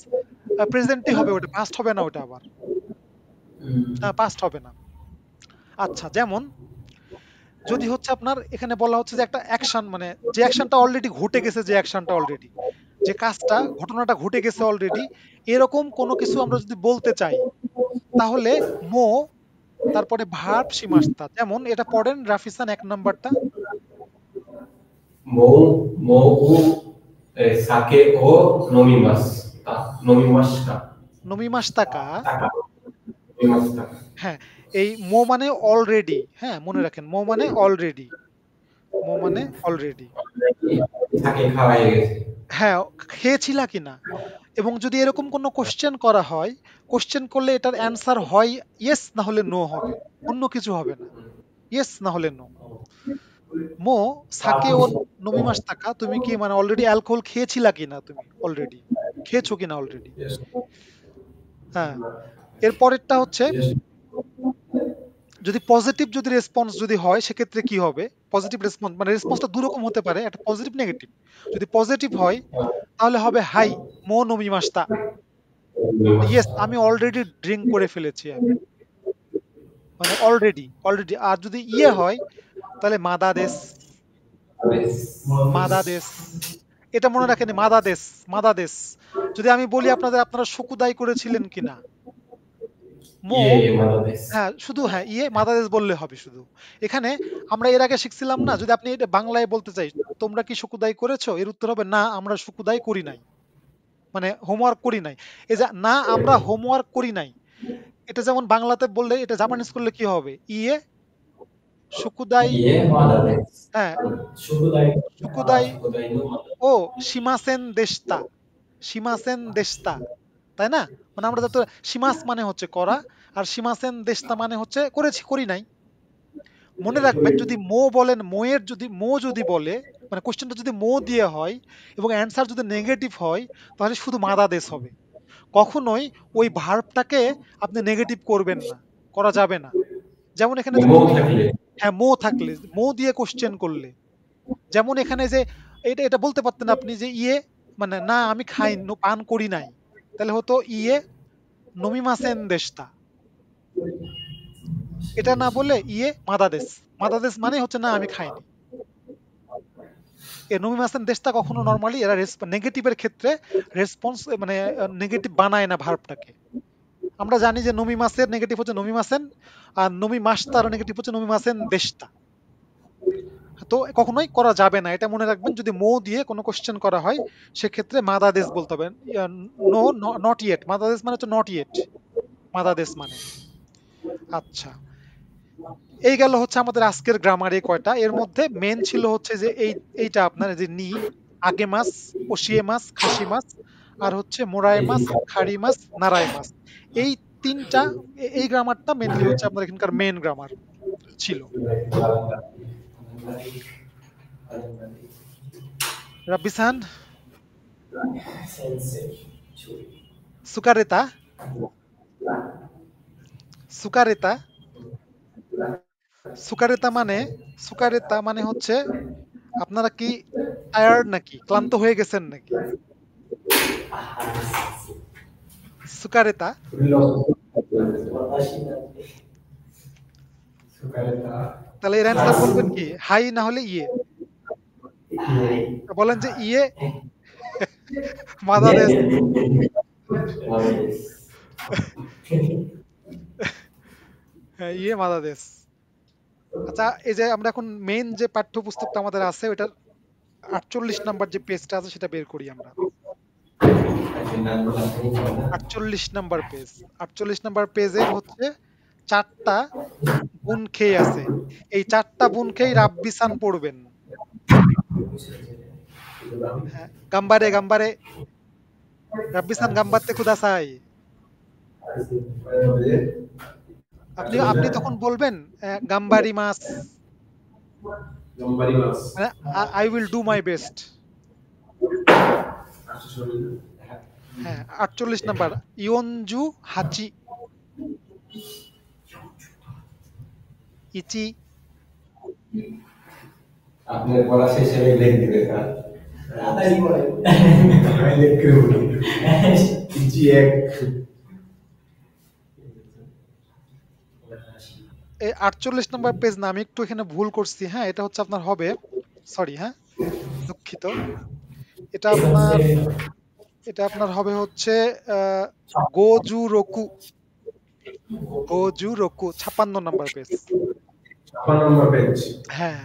প্রেজেন্টই হবে, ওটা পাস্ট হবে না, ওটা আবার পাস্ট হবে না। আচ্ছা, যেমন যদি হচ্ছে আপনার এখানে বলা হচ্ছে যে একটা অ্যাকশন, মানে যে অ্যাকশনটা অলরেডি ঘটে গেছে, যে অ্যাকশনটা অলরেডি, যে কাজটা ঘটনাটা ঘটে গেছে অলরেডি, এরকম কোনো কিছু আমরা যদি বলতে চাই, তাহলে মো, তারপরে ভার্ব সীমাস্তা। যেমন এটা পড়েন রাফিসান 1 নাম্বারটা। মৌ মৌ সাকে ও নমিমাস্তা, নমিমাস্তা, নমিমাস্তাকা, টাকা, নমিমাস্তা। হ্যাঁ এই মো মানে অলরেডি, হ্যাঁ মনে রাখেন মো মানে অলরেডি, মো মানে অলরেডি, তাকে খাওয়াই গেছে। হ্যাঁ খেয়েছিলা কিনা। এবং যদি এরকম কোনো কোশ্চেন করা হয়, কোশ্চেন করলে এটার অ্যান্সার হয় ইয়েস না হলে নো হবে, অন্য কিছু হবে না, ইয়েস না হলে নো। মো সাকে ও নমিমাস্তাকা, তুমি কি মানে অলরেডি অ্যালকোহল খেয়েছিলা কিনা, তুমি অলরেডি খেয়েছো কিনা অলরেডি। হ্যাঁ, এর পরেরটা হচ্ছে যদি পজিটিভ যদি রেসপন্স যদি হয়, সেক্ষেত্রে কি হবে, পজিটিভ রেসপন্স মানে রেসপন্সটা দুরকম হতে পারে, একটা পজিটিভ নেগেটিভ। যদি পজিটিভ হয় তাহলে হবে হাই মো নমিমাস্তা, ইয়েস আমি অলরেডি ড্রিঙ্ক করে ফেলেছি আমি, মানে অলরেডি অলরেডি। আর যদি ইয়ে হয় তাহলে মাদা দেশ, মাদা দেশ, এটা মনে রাখেন মাদা দেশ, মাদা দেশ। যদি আমি বলি আপনাদের আপনারা শুকুদাই করেছিলেন কিনা, মো, হ্যাঁ শুধু হ্যাঁ ইয়ে মাদাদেশ বললে হবে শুধু। এখানে আমরা এর আগে শিখছিলাম না, যদি আপনি এটা বাংলায় বলতে চাই, তোমরা কি শুকুদাই করেছো, এর উত্তর হবে না আমরা শুকুদাই করি নাই, মানে হোমওয়ার্ক করি নাই। এই যে না আমরা হোমওয়ার্ক করি নাই, এটা যেমন বাংলাতে বললে, এটা জাপানিজ করলে কি হবে, ইয়ে শুকুদাই, হ্যাঁ শুকুদাই ও শিমাসেন দেশতা, শিমাসেন দেশতা, তাই না? মানে আমরা তো শিমাস মানে হচ্ছে করা, আর শিমাসেন দেশতা মানে হচ্ছে করেছি, করি নাই। মনে রাখবেন যদি মো বলেন, মোয়ের যদি মো যদি বলে, মানে কোশ্চেনটা যদি মো দিয়ে হয় এবং অ্যান্সার যদি নেগেটিভ হয়, তাহলে শুধু মাদা দেশ হবে, কখনোই ওই ভার্বটাকে আপনি নেগেটিভ করবেন না, করা যাবে না। যেমন এখানে যে হ্যাঁ মো থাকলে, মো দিয়ে কোশ্চেন করলে, যেমন এখানে যে এটা বলতে পারতেন আপনি যে ইয়ে মানে না আমি খাই পান করি নাই, তাহলে হতো ইয়ে নমিমাসেন দেশটা। এটা না বলে ইয়ে মাদাদেশ, মাদাদেশ মানে হচ্ছে না আমি খাইনি। এই নমিমাসেন দেশটা কখনো নরমালি এরা নেগেটিভের ক্ষেত্রে রেসপন্স মানে নেগেটিভ বানায় না ভার্বটাকে। আমরা জানি যে নমিমাসের নেগেটিভ হচ্ছে নমিমাসেন, আর নমিমাসটার নেগেটিভ হচ্ছে নমিমাসেন দেশটা। তো কখনোই করা যাবে না, এটা মনে রাখবেন। যদি মো দিয়ে কোনো কোশ্চেন করা হয় সেক্ষেত্রে মাদাদেশ বলতে হবে, নো নট ইয়েট। মাদাদেশ মানে হচ্ছে নট ইয়েট, মাদাদেশ মানে। আচ্ছা, এই গেল হচ্ছে আমাদের আজকের গ্রামারে কয়টা। এর মধ্যে মেন ছিল হচ্ছে যে এইটা আপনার যে নি, আগে মাস, ওশিয়ে মাস, খাসি মাস, আর হচ্ছে মোরাই মাস, খাড়ি মাস, নারায় মাস। এই তিনটা, এই গ্রামারটা মেনলি হচ্ছে আপনার এখানকার মেন গ্রামার ছিল। রাব্বিসান সুকারেতা, সুকারেতা, সুকারেতা মানে হচ্ছে আপনারা কি টায়ার্ড নাকি, ক্লান্ত হয়ে গেছেন নাকি? সুকারেতা তাহলে এর অ্যান্সার বলবেন কি, হাই না হলে ইয়ে? বলেন যে ইয়ে মাদাদেশ। হ্যাঁ ইয়ে মাদাদেশ। আচ্ছা, এই যে আমরা এখন মেইন যে পাঠ্যপুস্তকটা আমাদের আছে ওটার 48 নাম্বার যে পেজটা আছে সেটা বের করি আমরা। 48 নাম্বার পেজ, 48 নাম্বার পেজের হচ্ছে 4টা বুন খেয়ে আছে। এই 4টা বুন খেয়ে রাব্বিসান পড়বেন। হ্যাঁ, গাম্বারে গাম্বারে, রাব্বিসান গাম্বারতে কুদাসাই। আপনি তখন বলবেন গাম্বারি মাস, মানে I will do my best. হ্যাঁ 48 নাম্বার ইয়নজু হাচি ইচি। আপনার পড়া শেষে লিখে দিবে স্যার। এই 48 নাম্বার পেজ না, আমি একটু এখানে ভুল করছি। হ্যাঁ এটা হচ্ছে আপনার হবে, সরি হ্যাঁ দুঃখিত, এটা আপনার হবে হচ্ছে গোজু রকু, গোজু রকু 56 নাম্বার পেজ। 56 নম্বর পেজ। হ্যাঁ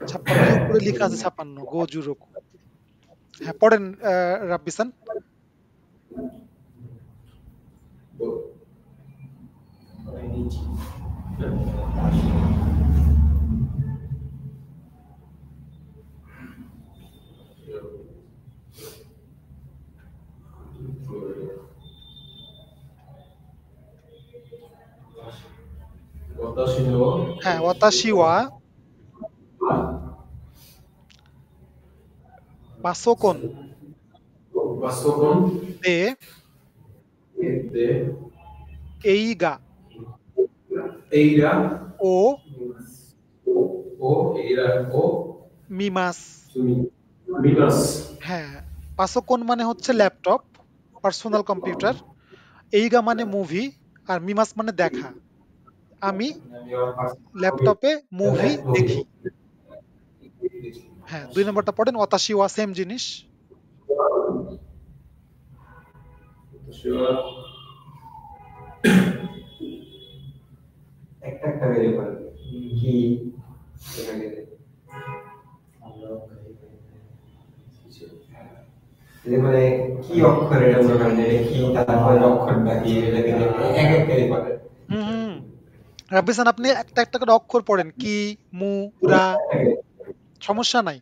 56 উপরে লেখা আছে 56 গোজু রকু। হ্যাঁ পড়েন রাব্বিসান। হ্যাঁ ওয়াতাশি ওয়া পাসোকন দে এইগা ও মিমাস। হ্যাঁ পাসোকন মানে হচ্ছে ল্যাপটপ, পার্সোনাল কম্পিউটার, এইগা মানে মুভি, আর মিমাস মানে দেখা। আমি ল্যাপটপে মুভি দেখি। হ্যাঁ 2 নম্বরটা পড়েন, ওয়াতাশি ওয়া সেম জিনিস। একটা বেরিয়ে পড়ে কি মানে কি অক্ষর, এটা মনে করেন এটা কি, তারপরে অক্ষরটা কি, এটাকে এক এক করে পড়ে। রাব্বিসান আপনি একটা একটা করে অক্ষর পড়েন, কি মু রা, সমস্যা নাই।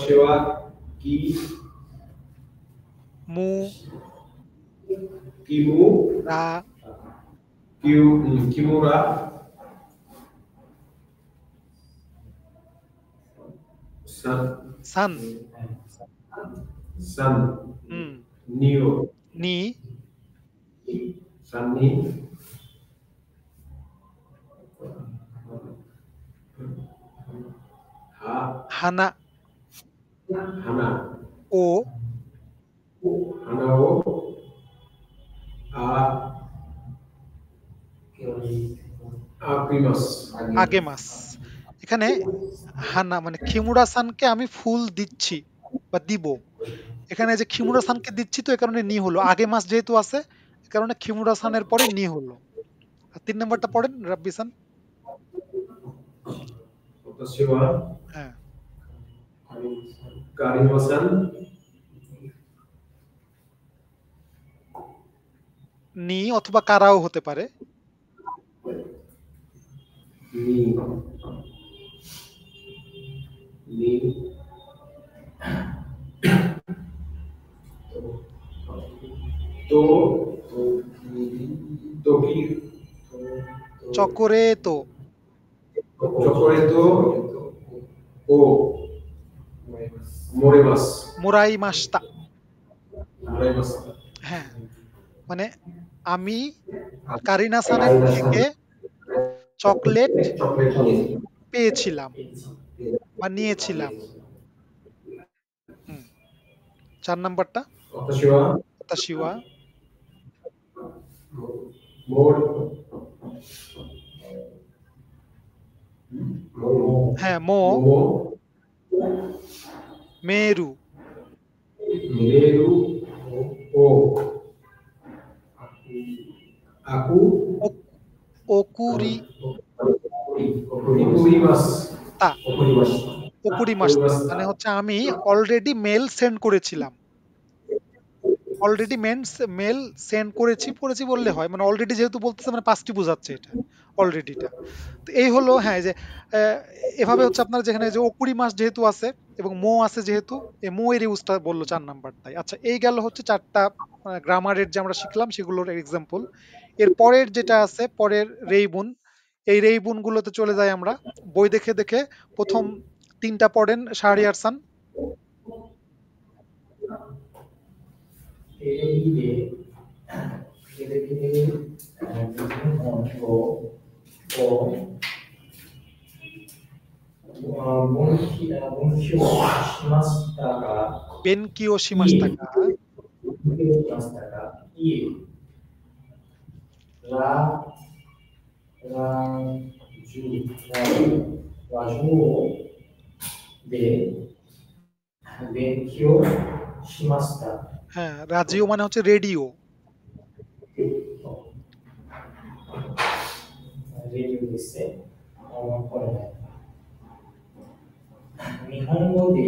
সেবা কি মু কিমু রা Kimura San Sun. うん New. に Sunny. Ha. 花 Hana. を Hana o. A. Agimasu. あげますএখানে হানা মানে খিমুরা সানকে আমি ফুল দিচ্ছি বা দিব এখানে যে খিমুরা সানকে দিচ্ছি তো এই কারণে নি হলো আগে মাস যেহেতু আছে এই কারণে খিমুরা সানের পরে নি হলো আর 3 নাম্বারটা পড়েন রাব্বি সান Watashi wa হ্যাঁ Karimasen. নি অথবা কারাও হতে পারে Ni. Ni. To. Toki. চকরে তো Chocolate o. Moremasu. মুরাই মাস্তা Moremasu. হ্যাঁ মানে আমি কারিনা সানের থেকে চকলেট Chocolate. পেয়েছিলাম বা নিয়েছিলাম হুম 4 নাম্বারটা Watashi wa তাশিওয়া Mori. হ্যাঁ মো Mo. মেরু Meru. O. Aku. ওক- ওকুরি Okurimasu. তা Okurimashita. ওকুরি মাস্তা মানে হচ্ছে আমি অলরেডি মেল সেন্ড করেছিলাম অলরেডি মেল সেন্ড করেছি বললে হয় মানে অলরেডি যেহেতু বলতেছে মানে পাঁচটি বোঝাচ্ছে এটা অলরেডিটা তো এই হলো হ্যাঁ এই যে আহ, এভাবে হচ্ছে আপনার যেখানে যে ওকুড়ি মাস যেহেতু আছে এবং মো আছে যেহেতু এই মো এর ইউজটা বললো 4 নাম্বারটাই আচ্ছা এই গেল হচ্ছে 4টা গ্রামারের যে আমরা শিখলাম সেগুলোর এক্সাম্পল এর পরের যেটা আছে পরের রেইবুন এই রেইবুন গুলোতে চলে যাই আমরা বই দেখে দেখে প্রথম 3টা পড়েন শাহরিয়ার সান テレビで、日本語を文章しましたが、 বেনকিও শিমাস্তাকা いえ、ラジオで勉強しました。 হ্যাঁ রাজিও মানে হচ্ছে রেডিও レディオですね。これね。日本語で、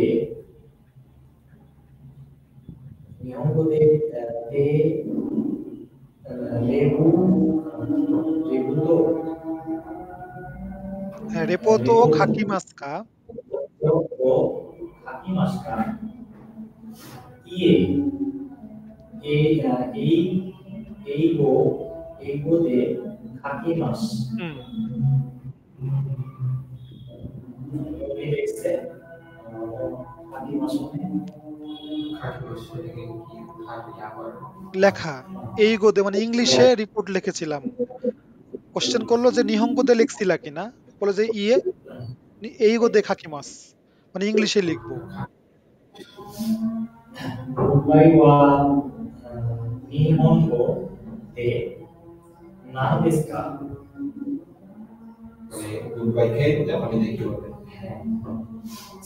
レブと、 হ্যাঁ রেপোতো খাকিমাস্কা を書きました。いえ、英語で書きます。 হুম いいですね。書きましょうね。 লেখা এই গোদে মানে ইংলিশে রিপোর্ট লিখেছিলাম কোশ্চেন করলো যে নিহঙ্গোতে লিখছিলা কিনা বলে যে ইয়ে এই গোদে খাকিমাস মানে ইংলিশে লিখবো 問題は日本語で何ですか Goodbye খেয়ে জাপানিতে কি বলবে?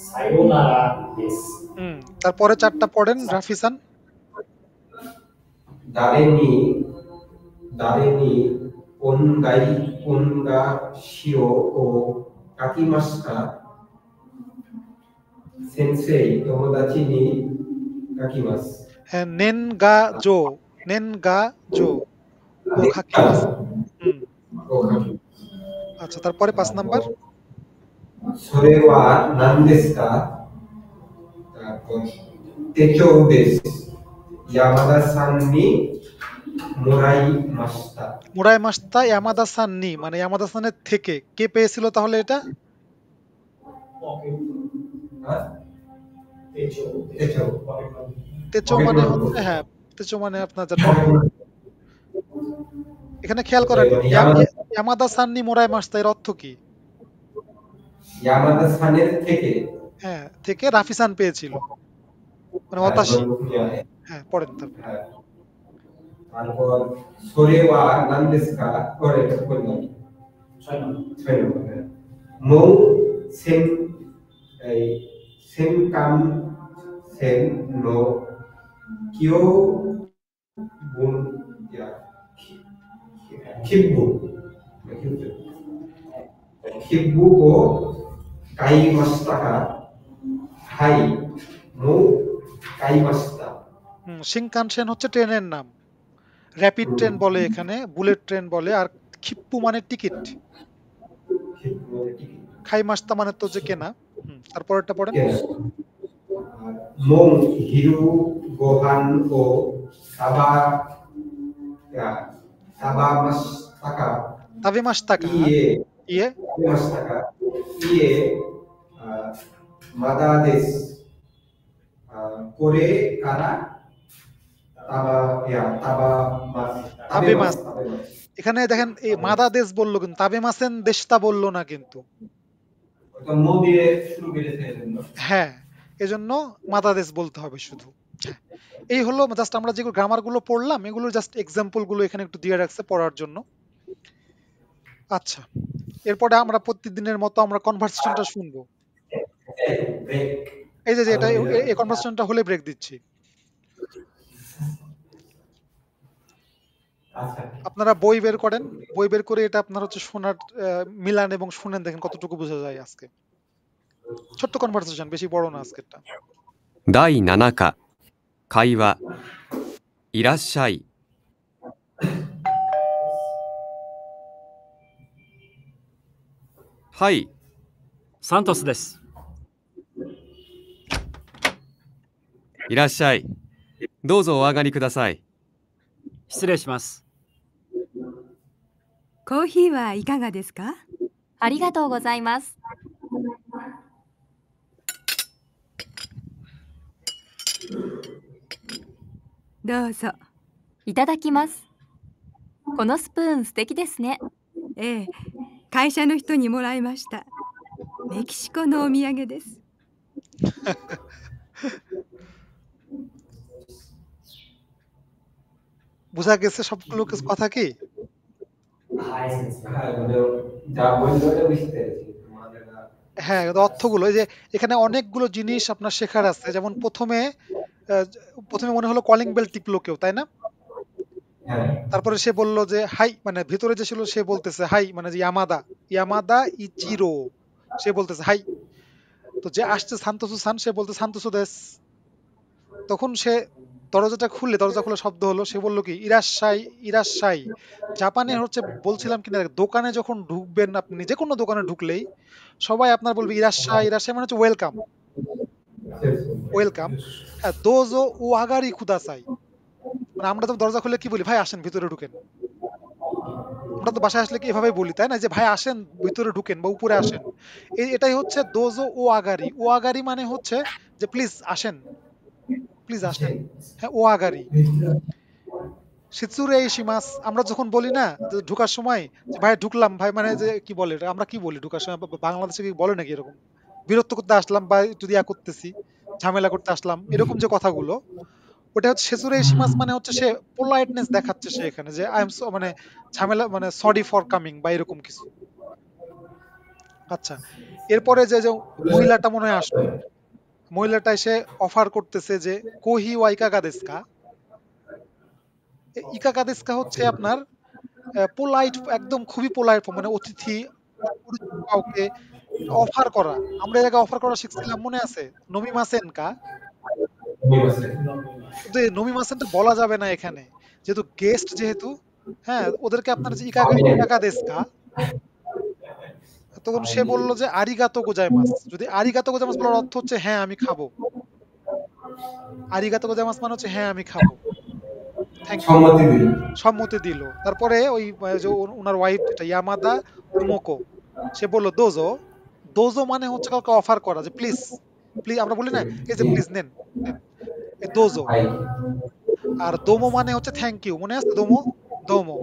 さよならです。 হুম তারপরে 4টা পড়েন রাফিসান দারেনি ওনগা শিরো ও কাকিমাস্তা সেনসেই তোমোদাচি নি কাকিমাস হ্যাঁ নেনগা জো ও খাকিমাস হুম ও কাকি আচ্ছা তারপরে 5 নাম্বার それは何ですか? তারপর 手帳です。山田さんにもらいました。 মুরাই মাস্তা ইয়ামাদা সান নি মানে ইয়ামাদা সানের থেকে কে পেয়েছিল তাহলে এটা あ、手 তেচো মানে হচ্ছে হ্যাঁ তেচো মানে আপনার এখানে খেয়াল করেন ইয়ামাদা সান নি মোরাই মাস্তা এর অর্থ কি? ইয়ামাদা সানের থেকে হ্যাঁ থেকে রাফিসান পেয়েছিল মানে ওয়াতাশি। হ্যাঁ পড়েন তারপর। তারপর সোরে ওয়া নান দেসু কা করে বললাম 6 নম্বর মৌ সেন এই সেন কাম সেন নো কিও বুন ইয়া খিবু খিবু ও কাইমাস্তা কা হাই মৌ কাইমাস্তা। শিনকানসেন হচ্ছে ট্রেনের নাম, র‍্যাপিড ট্রেন বলে এখানে, বুলেট ট্রেন বলে। আর খিপ্পু মানে টিকিট, খাইমাস্তা মানে তো যে কেনা। তারপরটা পড়েন। মং হিরু গোহান ও সাবা সাবামাস্তাকা তাবেমাস্তাকা ইয়ে তাবেমাস্তাকা ইয়ে মাদাদেস করে কারা তাবেমাস। এখানে দেখেন এই মাদাদেশ বললো কিন্তু তাবেমাসেন দেশটা বললো না কিন্তু। হ্যাঁ এজন্য মাদাদেশ বলতে হবে শুধু। এই হলো জাস্ট আমরা যেগুলো গ্রামার গুলো পড়লাম এগুলো জাস্ট এক্সাম্পল গুলো এখানে একটু দিয়ে রাখছে পড়ার জন্য। আচ্ছা এরপরে আমরা প্রতিদিনের মতো আমরা কনভারসেশনটা শুনবো। এই যে এটা এই কনভারসেশনটা হলে ব্রেক দিচ্ছি। আপনারা বই বের করেন, বই বের করে এটা আপনার হচ্ছে শোনার মিলান এবং শুনেন, দেখেন কতটুকু বোঝা যায় আজকে। ছোট্ট কনভারসেশন, বেশি বড় না আজকেরটা। 第7課会話いらっしゃい。はい、サントスです。いらっしゃい。どうぞお上がりください。失礼します。コーヒーはいかがですか？ありがとうございます。どうぞ。いただきます。このスプーン素敵ですね。ええ、会社の人にもらいました。メキシコのお土産です。বোঝা গেছে সবগুলো কথা কি? হ্যাঁ অর্থগুলো এই যে এখানে অনেকগুলো জিনিস আপনার শেখার আছে। যেমন প্রথমে মনে হলো কলিং বেল টিপলো কেউ, তাই না? তারপরে সে বলল যে হাই, মানে ভিতরে যে ছিল সে বলতেছে হাই, মানে যে ইয়ামাদা ইচিরো, সে বলতেছে হাই। তো যে আসছে সান্তোসু সান, সে বলতে সান্তোসু দেস। তখন সে দরজা খুলে শব্দ হলো, সে বললো কি ইরাশাই ইরাশাই। জাপানে হচ্ছে বলছিলাম কিনা, দোকানে যখন ঢুকবেন আপনি, যে কোনো দোকানে ঢুকলেই সবাই আপনার বলবে ইরাশাই ইরাশাই, মানে হচ্ছে ওয়েলকাম ওয়েলকাম। হ্যাঁ দোজো ও আগারি খুদাসাই, মানে আমরা তো দরজা খুলে কি বলি, ভাই আসেন ভিতরে ঢুকেন। আমরা তো বাসায় আসলে কি এভাবেই বলি, তাই না, যে ভাই আসেন ভিতরে ঢুকেন বা উপরে আসেন। এটাই হচ্ছে দোজো ও আগারি। ও আগারি মানে হচ্ছে যে প্লিজ আসেন, প্লিজ আসেন। হ্যাঁ ও আগারি। শিৎসুরে ইশিমাস, আমরা যখন বলি না যে ঢোকার সময় ভাই ঢুকলাম, ভাই মানে যে কি বলে আমরা কি বলি ঢোকার সময়, বাংলাদেশে কি বলে নাকি এরকম, বিরক্ত করতে আসলাম বা একটু দিয়া করতেছি, ঝামেলা করতে আসলাম, এরকম যে কথাগুলো, ওটা হচ্ছে শিৎসুরে ইশিমাস, মানে হচ্ছে সে পোলাইটনেস দেখাচ্ছে সে এখানে, যে আই এম মানে ঝামেলা, মানে সরি ফর কামিং বা এরকম কিছু। আচ্ছা এরপরে যে মহিলাটা মনে হয় আসলো, মহিলাটা এসে অফার করতেছে যে কোহি ওয়া ইকাগা দেসু কা। ইকাগা দেসু কা হচ্ছে আপনার পোলাইট, একদম খুবই পোলাইট, মানে অতিথি কাউকে অফার করা। আমরা এর আগে অফার করা শিখছিলাম, মনে আছে? নমিমাসেন কা। কিন্তু এই নমিমাসেনটা বলা যাবে না এখানে, যেহেতু গেস্ট, যেহেতু হ্যাঁ ওদেরকে আপনার যে ইকাগা দেসু কা, তখন সে বললো যে আরিগাতো গোজাইমাস। যদি আরিগাতো গোজাইমাস বলার অর্থ হচ্ছে হ্যাঁ আমি খাবো, আরিগাতো গোজাইমাস মানে হচ্ছে হ্যাঁ আমি খাবো, সম্মতি দিল। তারপরে ওই যে ওনার ওয়াইফ ইয়ামাদা উমোকো, সে বললো দোজো। দোজো মানে হচ্ছে কাউকে অফার করা, যে প্লিজ প্লিজ আমরা বলি না এই যে প্লিজ নেন এই দোজো। হাই আর দোমো মানে হচ্ছে থ্যাংক ইউ, মনে আছে দোমো? দোমো,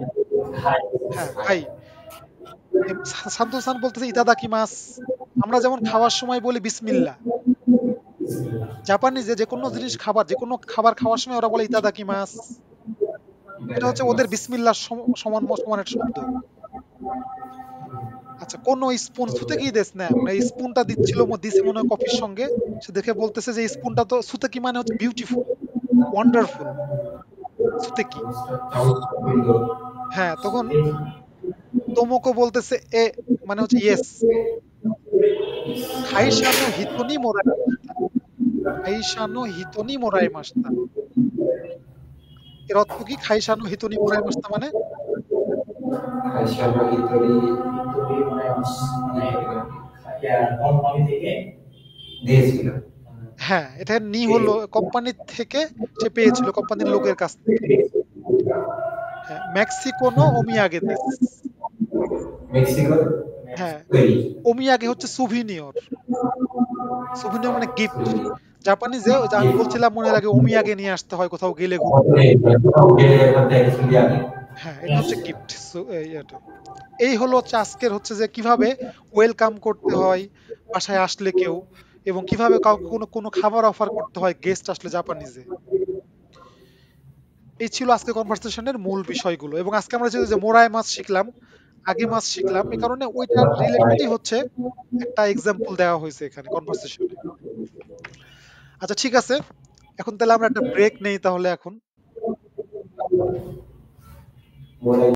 হ্যাঁ ভাই। সান্তোষ-সান বলতেছে ইতাদাকিমাস। আমরা যেমন খাওয়ার সময় বলি বিসমিল্লাহ, জাপানিজে যে কোনো জিনিস খাবার, যে কোনো খাবার খাওয়ার সময় ওরা বলে ইতাদাকিমাস। এটা হচ্ছে ওদের বিসমিল্লাহ সমানের শব্দ। আচ্ছা, কোন স্পুন সুতেকি দেশ না, এই স্পুনটা দিচ্ছিল দিছে মনে হয় কফির সঙ্গে, সে দেখে বলতেছে যে স্পুনটা তো সুতেকি মানে হচ্ছে বিউটিফুল, ওয়ান্ডারফুল, সুতেকি। হ্যাঁ, তখন তোমোকো বলতেছে এ মানে হচ্ছে ইয়েস। খাইশানো হিতোনি মোরাই, খাইশানো হিতোনি মোরাই মাস্তা। এর অর্থ কি? খাইশানো হিতোনি মোরাই মাস্তা মানে খাইশানো হিতোরি কোম্পানি থেকে দিয়েছিল। হ্যাঁ, এটা নি হলো কোম্পানি থেকে সে পেয়েছিল, কোম্পানির লোকের কাছ থেকে। হ্যাঁ, মেক্সিকো নো ওমিয়াগে দেশ। মেক্সিকো হ্যাঁ, তৈরি ওমিয়াগে হচ্ছে সুভিনিয়র, সুভিনিয়র মানে গিফট। জাপানিজে ওই যে আমি বলছিলাম মনে লাগে ওমিয়াগে নিয়ে আসতে হয় কোথাও গেলে ঘুরতে। হ্যাঁ, এটা হচ্ছে গিফট। এই হলো হচ্ছে আজকের হচ্ছে যে কিভাবে ওয়েলকাম করতে হয় বাসায় আসলে কেউ, এবং কিভাবে কাউকে কোনো খাবার অফার করতে হয় গেস্ট আসলে জাপানিজে। এই ছিল আজকে কনভারসেশনের মূল বিষয়গুলো। এবং আজকে আমরা যে মোরাই মাছ শিখলাম, আগে মাছ শিখলাম, এই কারণে ওইটার রিলেটেডই হচ্ছে একটা এক্সাম্পল দেওয়া হয়েছে এখানে কনভারসেশনে। আচ্ছা ঠিক আছে, এখন তাহলে আমরা একটা ব্রেক নেই তাহলে এখন।